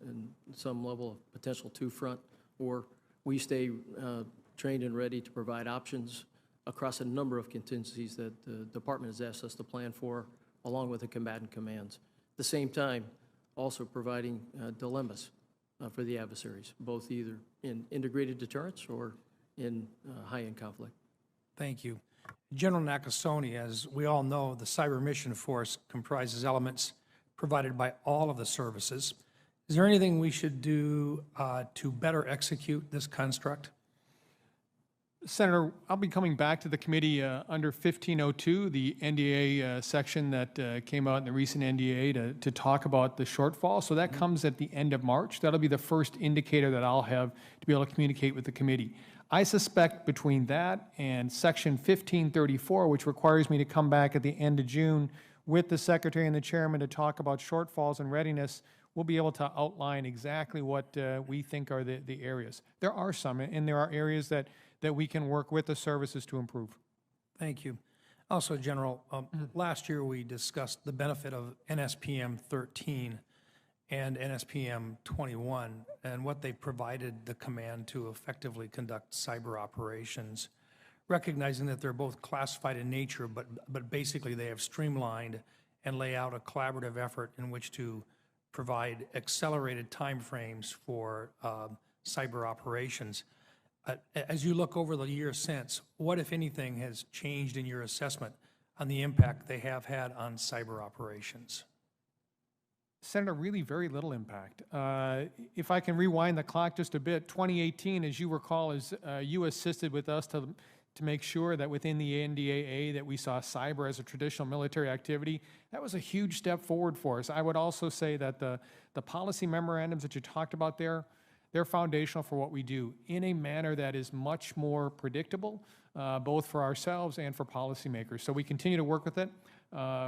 in some level of potential two-front, or we stay trained and ready to provide options across a number of contingencies that the Department has asked us to plan for, along with the combatant commands. At the same time, also providing dilemmas for the adversaries, both either in integrated deterrence or in high-end conflict. Thank you. General Nakasone, as we all know, the Cyber Mission Force comprises elements provided by all of the services. Is there anything we should do to better execute this construct? Senator, I'll be coming back to the committee under 1502, the NDA section that came out in the recent NDA to talk about the shortfall. So that comes at the end of March. That'll be the first indicator that I'll have to be able to communicate with the committee. I suspect between that and section 1534, which requires me to come back at the end of June with the Secretary and the Chairman to talk about shortfalls and readiness, we'll be able to outline exactly what we think are the areas. There are some, and there are areas that we can work with the services to improve. Thank you. Also, General, last year we discussed the benefit of NSPM 13 and NSPM 21 and what they provided the command to effectively conduct cyber operations, recognizing that they're both classified in nature, but basically they have streamlined and lay out a collaborative effort in which to provide accelerated timeframes for cyber operations. As you look over the years since, what, if anything, has changed in your assessment on the impact they have had on cyber operations? Senator, really very little impact. If I can rewind the clock just a bit, 2018, as you recall, is you assisted with us to make sure that within the NDAA that we saw cyber as a traditional military activity. That was a huge step forward for us. I would also say that the policy memorandums that you talked about there, they're foundational for what we do in a manner that is much more predictable, both for ourselves and for policymakers. So we continue to work with it.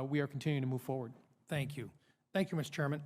We are continuing to move forward. Thank you. Thank you, Mr. Chairman.